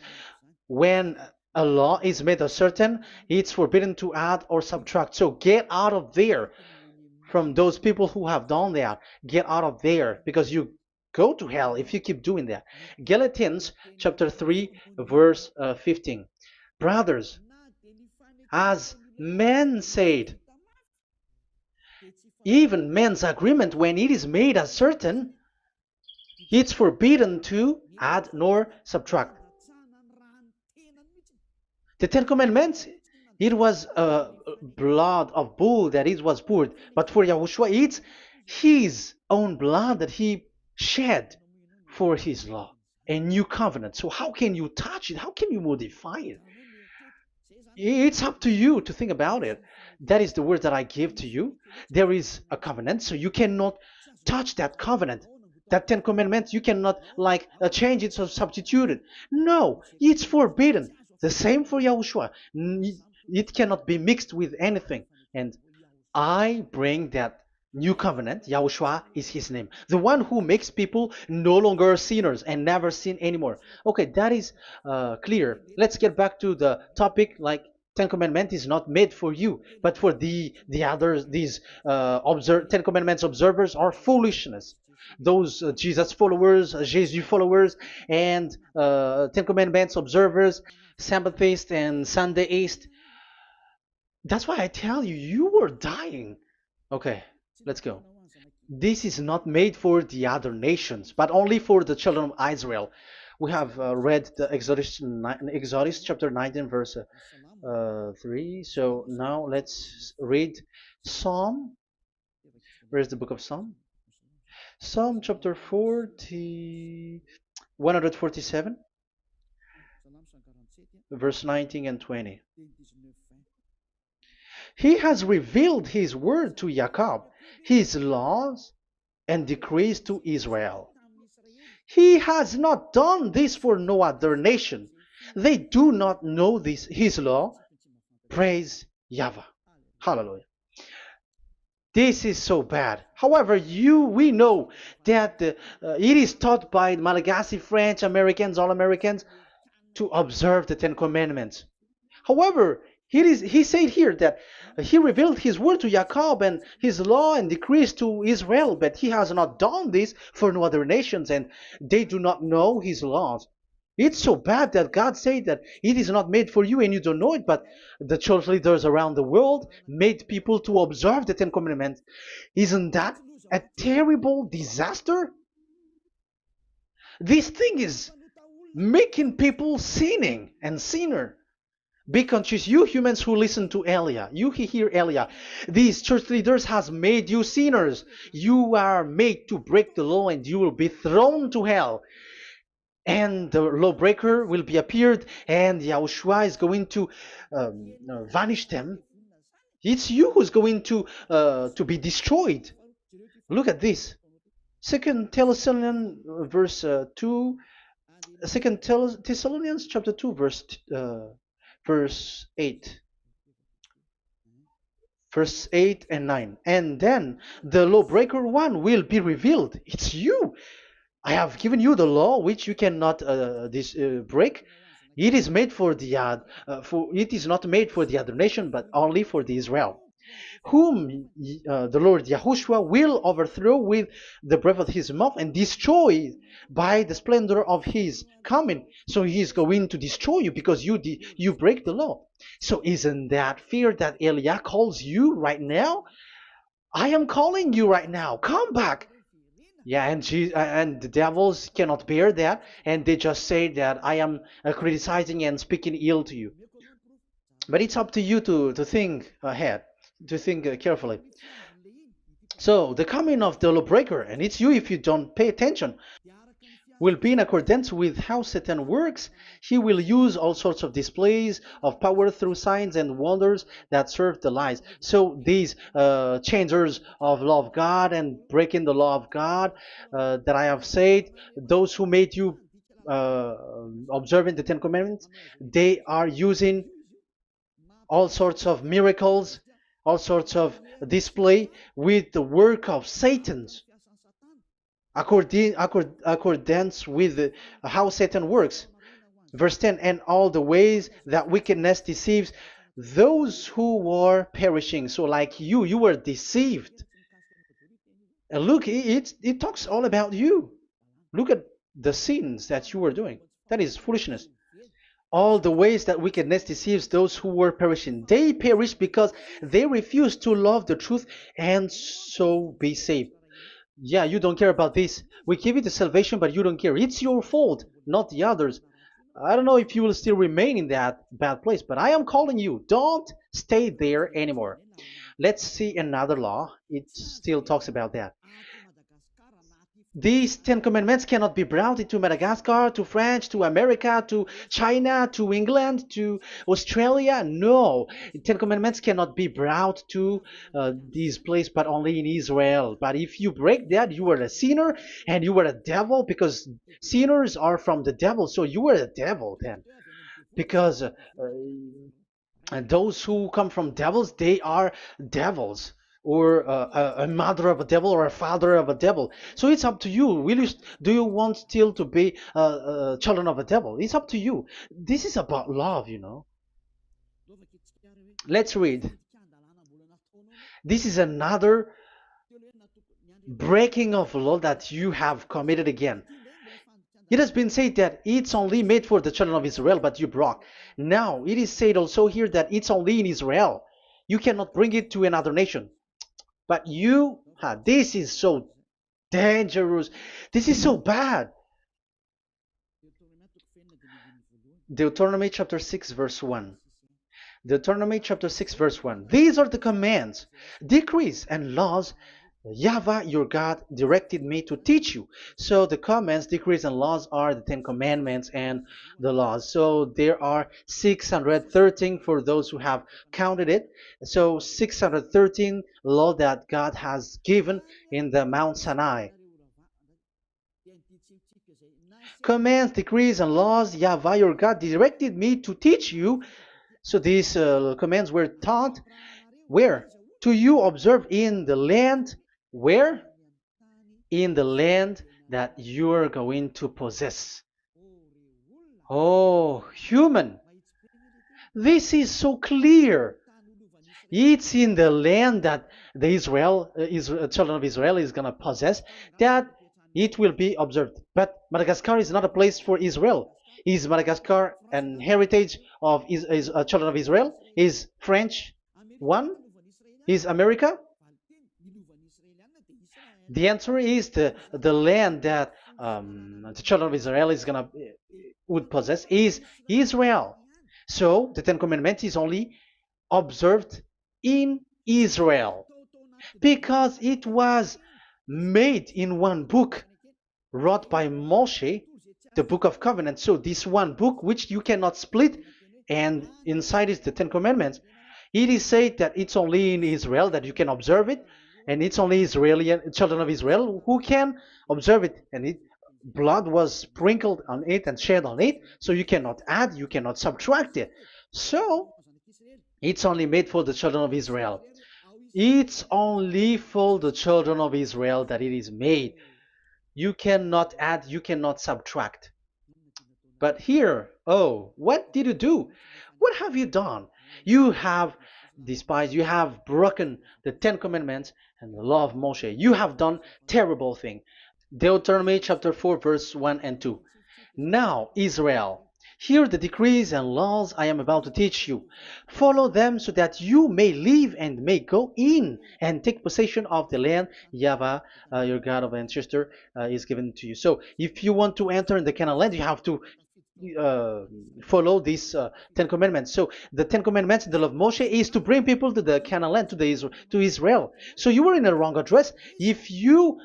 When a law is made a certain, it's forbidden to add or subtract. So get out of there from those people who have done that. Get out of there, because you go to hell if you keep doing that. Galatians chapter 3 verse 15. Brothers, as men said, even men's agreement, when it is made as certain, it's forbidden to add nor subtract. The Ten Commandments, it was blood of bull that it was poured, but for Yahushua, it's his own blood that he shed for his law, a new covenant. So how can you touch it? How can you modify it? It's up to you to think about it. That is the word that I give to you. There is a covenant, so you cannot touch that covenant. That Ten Commandments, you cannot change it or substitute it. No, it's forbidden. The same for Yahushua. It cannot be mixed with anything. And I bring that new covenant. Yahushua is his name. The one who makes people no longer sinners and never sin anymore. Okay, that is clear. Let's get back to the topic. Ten Commandments is not made for you, but for the others. These Ten Commandments observers are foolishness. Those Jesus followers, Jesus followers, and Ten Commandments observers, Sabbathists and Sundayist. That's why I tell you, you were dying. Okay, let's go. This is not made for the other nations, but only for the children of Israel. We have read the Exodus chapter 19, verse 3. So now let's read Psalm. Where's the book of Psalm? Psalm chapter 40, 147, verse 19 and 20. He has revealed his word to Jacob, his laws and decrees to Israel. He has not done this for no other nation. They do not know his law. Praise YAHVAH. Hallelujah. This is so bad. However, we know that it is taught by Malagasy, French, Americans, all Americans, to observe the Ten Commandments. However, he said here that he revealed his word to Jacob and his law and decrees to Israel, but he has not done this for no other nations, and they do not know his laws. It's so bad that God said that it is not made for you and you don't know it, but the church leaders around the world made people to observe the Ten Commandments. Isn't that a terrible disaster. This thing is making people sinning and sinner. Be conscious, you humans who listen to Elia, you who hear Elia, these church leaders has made you sinners. You are made to break the law and you will be thrown to hell. And the lawbreaker will be appeared and Yahushua is going to vanish them. It's you who's going to be destroyed. Look at this. Second Thessalonians verse 2. Second Thessalonians chapter 2 verse 8. Verse 8 and 9. And then the lawbreaker one will be revealed. It's you. I have given you the law which you cannot break. It is made for the it is not made for the other nation, but only for the Israel, whom the Lord Yahushua will overthrow with the breath of his mouth and destroy by the splendor of his coming. So he is going to destroy you because you break the law. So isn't that fear that Elia calls you right now? I am calling you right now. Come back. Yeah, and the devils cannot bear that, and they just say that I am criticizing and speaking ill to you. But it's up to you to think ahead, to think carefully. So the coming of the lawbreaker, and it's you if you don't pay attention, will be in accordance with how Satan works. He will use all sorts of displays of power through signs and wonders that serve the lies. So these changers of law of God and breaking the law of God that I have said, those who made you observing the Ten Commandments, they are using all sorts of miracles, all sorts of display with the work of Satan's accordance with how Satan works. Verse 10, and all the ways that wickedness deceives those who were perishing. So like you were deceived. And look, it talks all about you. Look at the sins that you were doing. That is foolishness. All the ways that wickedness deceives those who were perishing. They perish because they refuse to love the truth and so be saved. Yeah, you don't care about this. We give you the salvation, but you don't care. It's your fault, not the others. I don't know if you will still remain in that bad place, but I am calling you. Don't stay there anymore. Let's see another law. It still talks about that. These 10 commandments cannot be brought into Madagascar, to France, to America, to China, to England, to Australia. No, 10 commandments cannot be brought to these places, but only in Israel. But if you break that, you are a sinner and you are a devil, because sinners are from the devil. So you are a devil then, because and those who come from devils, they are devils, or a mother of a devil, or a father of a devil. So it's up to you. Do you want still to be children of a devil? It's up to you. This is about love, you know. Let's read. This is another breaking of law that you have committed again. It has been said that it's only made for the children of Israel, but you broke. Now, it is said also here that it's only in Israel. You cannot bring it to another nation. But this is so dangerous. This is so bad. Deuteronomy chapter 6 verse 1. Deuteronomy chapter 6 verse 1. These are the commands, decrees, and laws YAHVAH your God directed me to teach you. So the commands, decrees, and laws are the 10 commandments and the laws. So there are 613 for those who have counted it. So 613 law that God has given in the Mount Sinai. Commands, decrees, and laws YAHVAH your God directed me to teach you. So these commands were taught where? To you observe in the land. Where? In the land that you are going to possess. Oh, human. This is so clear. It's in the land that the children of Israel is going to possess, that it will be observed. But Madagascar is not a place for Israel. Is Madagascar an heritage of children of Israel? Is French one? Is America? The answer is the land that the children of Israel is gonna would possess is Israel. So the Ten Commandments is only observed in Israel because it was made in one book wrote by Moshe, the Book of Covenant. So this one book, which you cannot split, and inside is the Ten Commandments. It is said that it's only in Israel that you can observe it, and it's only Israeli children of Israel who can observe it. And blood was sprinkled on it and shed on it, so you cannot add, you cannot subtract it. So it's only made for the children of Israel. It's only for the children of Israel that it is made. You cannot add, you cannot subtract. But here, oh, what did you do? What have you done? You have despised, you have broken the Ten Commandments and the law of Moshe. You have done terrible thing. Deuteronomy chapter 4, verse 1 and 2. Now, Israel, hear the decrees and laws I am about to teach you. Follow them so that you may live and may go in and take possession of the land YAHVAH, your God of ancestor, is given to you. So, if you want to enter in the Canaan land, you have to uh, follow these Ten Commandments. So the Ten Commandments, the law of Moshe, is to bring people to the Canaan land, to Israel. So you were in the wrong address. If you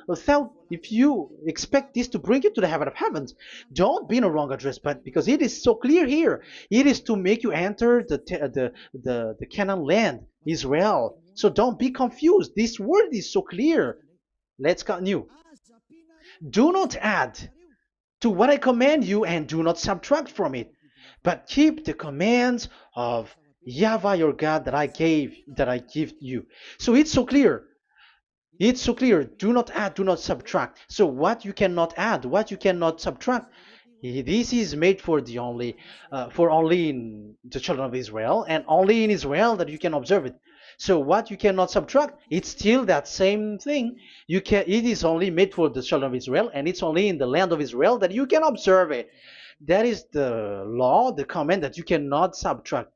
expect this to bring you to the heaven of heavens, don't be in a wrong address. But because it is so clear here, it is to make you enter the Canaan land, Israel. So don't be confused. This word is so clear. Let's continue. Do not add to what I command you, and do not subtract from it, but keep the commands of YAHVAH your God that I give you. So it's so clear. It's so clear. Do not add, do not subtract. So what you cannot add, what you cannot subtract, this is made for only in the children of Israel, and only in Israel that you can observe it. So what you cannot subtract, it's still that same thing. It is only made for the children of Israel, and it's only in the land of Israel that you can observe it. That is the law, the command that you cannot subtract.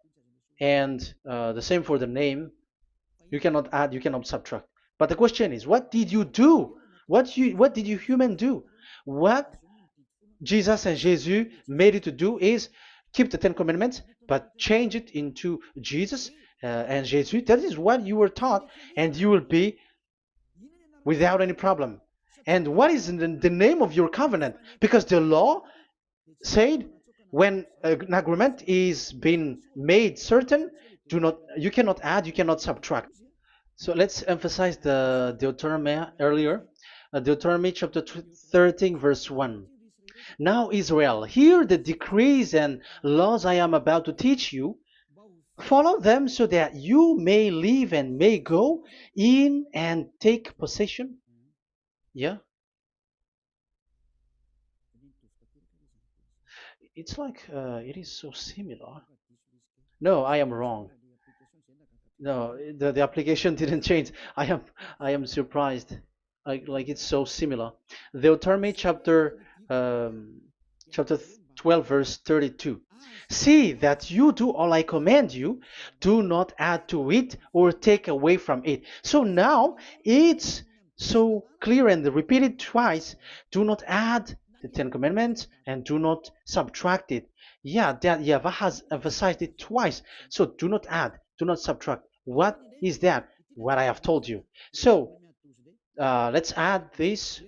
And the same for the name. You cannot add, you cannot subtract. But the question is, what did you do? What did you human do? What Jesus and Jesus made you to do is keep the Ten Commandments, but change it into Jesus and Jesus. That is what you were taught, and you will be without any problem. And what is the name of your covenant? Because the law said when an agreement is being made certain, you cannot add, you cannot subtract. So let's emphasize the Deuteronomy earlier. Deuteronomy chapter 13, verse 1. Now, Israel, hear the decrees and laws I am about to teach you. Follow them so that you may live and may go in and take possession. Yeah? It's like it is so similar. No, I am wrong. No, the application didn't change. I am surprised. Like it's so similar. Deuteronomy chapter 12 verse 32. See that you do all I command you, do not add to it or take away from it. So now it's so clear and repeated twice. Do not add the Ten Commandments and do not subtract it. Yeah, that YAHVAH has emphasized it twice. So do not add, do not subtract. What is that? What I have told you. So let's add this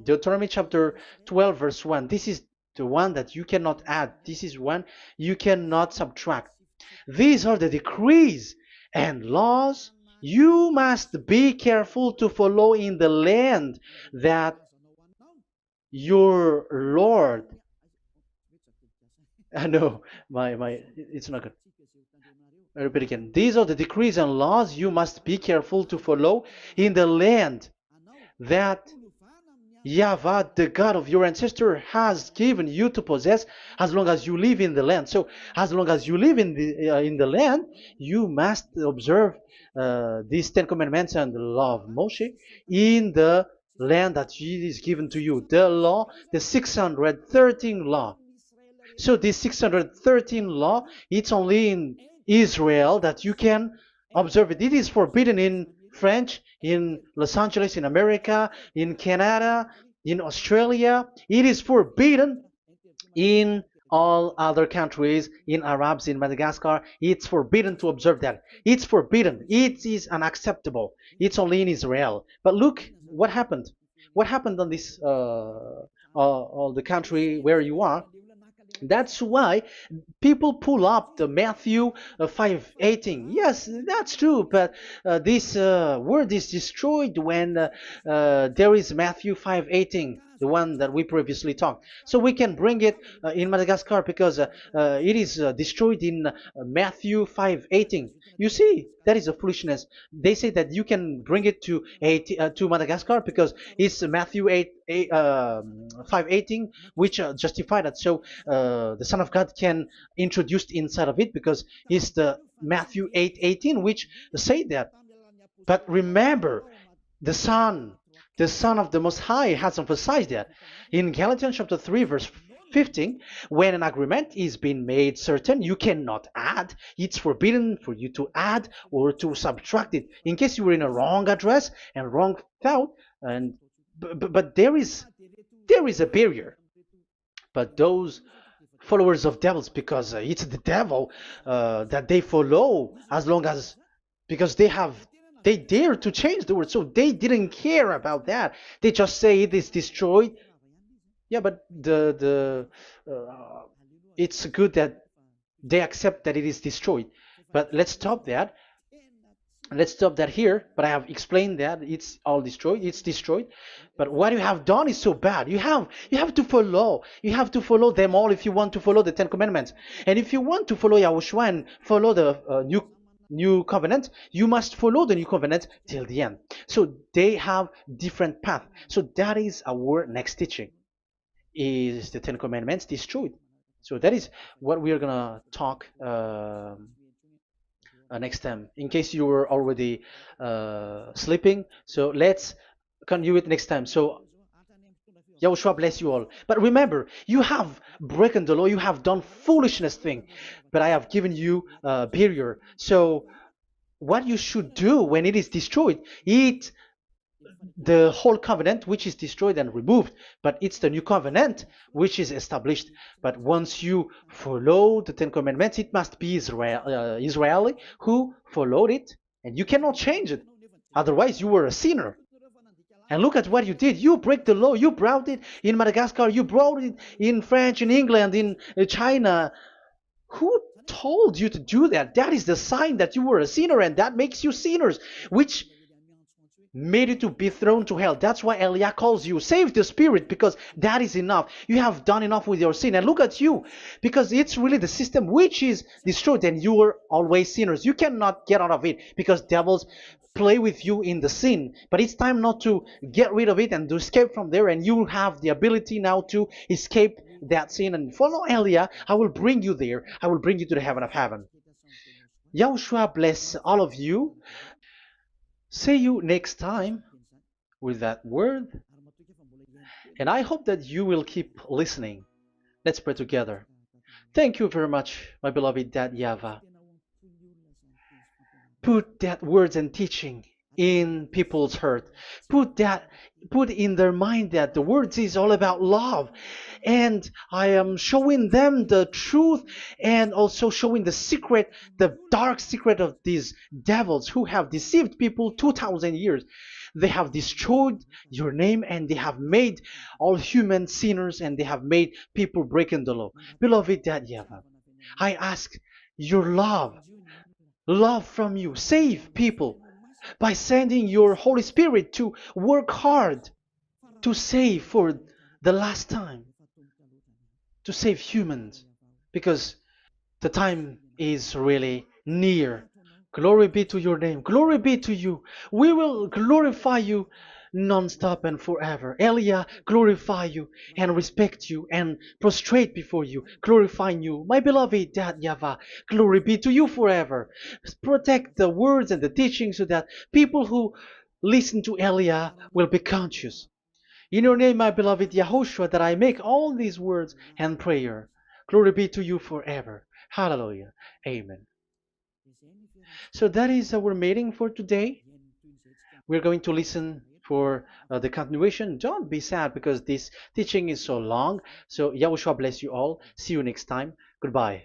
Deuteronomy chapter 12 verse 1. This is the one that you cannot add. This is one you cannot subtract. These are the decrees and laws you must be careful to follow in the land that your Lord. No, it's not good. I repeat again. These are the decrees and laws you must be careful to follow in the land that YAHVAH, the God of your ancestor, has given you to possess as long as you live in the land. So, as long as you live in the land, you must observe these Ten Commandments and the law of Moshe in the land that is given to you. The law, the 613 law. So this 613 law, it's only in Israel that you can observe it. It is forbidden in French, in Los Angeles, in America, in Canada, in Australia. It is forbidden in all other countries, in Arabs, in Madagascar. It's forbidden to observe that. It's forbidden. It is unacceptable. It's only in Israel. But look what happened. What happened on this all the country where you are? That's why people pull up the Matthew 5:18. Yes, that's true, but this word is destroyed when there is Matthew 5:18, the one that we previously talked. So we can bring it in Madagascar because it is destroyed in Matthew 5:18. You see, that is a foolishness. They say that you can bring it to to Madagascar because it's Matthew 5:18, which justified that. So the Son of God can introduce inside of it because it's the Matthew 8:18 which say that. But remember, the Son, the Son of the Most High has emphasized that in Galatians chapter 3 verse 15, when an agreement is being made certain, you cannot add. It's forbidden for you to add or to subtract it. In case you were in a wrong address and wrong thought, and but there is a barrier. But those followers of devils, because it's the devil that they follow, as long as because they dare to change the word, so they didn't care about that. They just say it is destroyed. Yeah, but it's good that they accept that it is destroyed. But let's stop that here. But I have explained that it's all destroyed. It's destroyed. But what you have done is so bad. You have to follow. You have to follow them all if you want to follow the Ten Commandments. And if you want to follow Yahushua and follow the new covenant, you must follow the new covenant till the end. So they have different path. So that is our next teaching. Is the Ten Commandments destroyed? So that is what we are gonna talk next time, in case you were already sleeping. So let's continue it next time. So Yahushua bless you all. But remember, you have broken the law, you have done foolishness thing, but I have given you a barrier. So what you should do when it is destroyed, it the whole covenant which is destroyed and removed, but it's the new covenant which is established. But once you follow the Ten Commandments, it must be Israeli who followed it, and you cannot change it. Otherwise, you were a sinner. And look at what you did. You break the law. You brought it in Madagascar. You brought it in France, in England, in China. Who told you to do that? That is the sign that you were a sinner, and that makes you sinners, which made you to be thrown to hell. That's why Elia calls you, save the spirit, because that is enough. You have done enough with your sin. And look at you, because it's really the system which is destroyed, and you were always sinners. You cannot get out of it because devils play with you in the sin. But it's time not to get rid of it and to escape from there, and you have the ability now to escape that sin and follow Elia. I will bring you there. I will bring you to the heaven of heaven. Yahushua bless all of you. See you next time with that word. And I hope that you will keep listening. Let's pray together. Thank you very much, my beloved Dad YAHVAH. Put that words and teaching in people's heart. Put in their mind that the words is all about love. And I am showing them the truth and also showing the secret, the dark secret of these devils who have deceived people 2,000 years. They have destroyed your name, and they have made all human sinners, and they have made people breaking the law. Beloved Dad YAHVAH, I ask your love from you. Save people by sending your Holy Spirit to work hard to save for the last time, to save humans, because the time is really near. Glory be to your name. Glory be to you. We will glorify you non-stop and forever. Elia, glorify you and respect you and prostrate before you, glorifying you. My beloved Dad YAHVAH, glory be to you forever. Protect the words and the teachings so that people who listen to Elia will be conscious. In your name, my beloved YAHOSHUAH, that I make all these words and prayer. Glory be to you forever. Hallelujah. Amen. So that is our meeting for today. we're going to listen for the continuation. Don't be sad because this teaching is so long. So Yahushua bless you all. See you next time. Goodbye.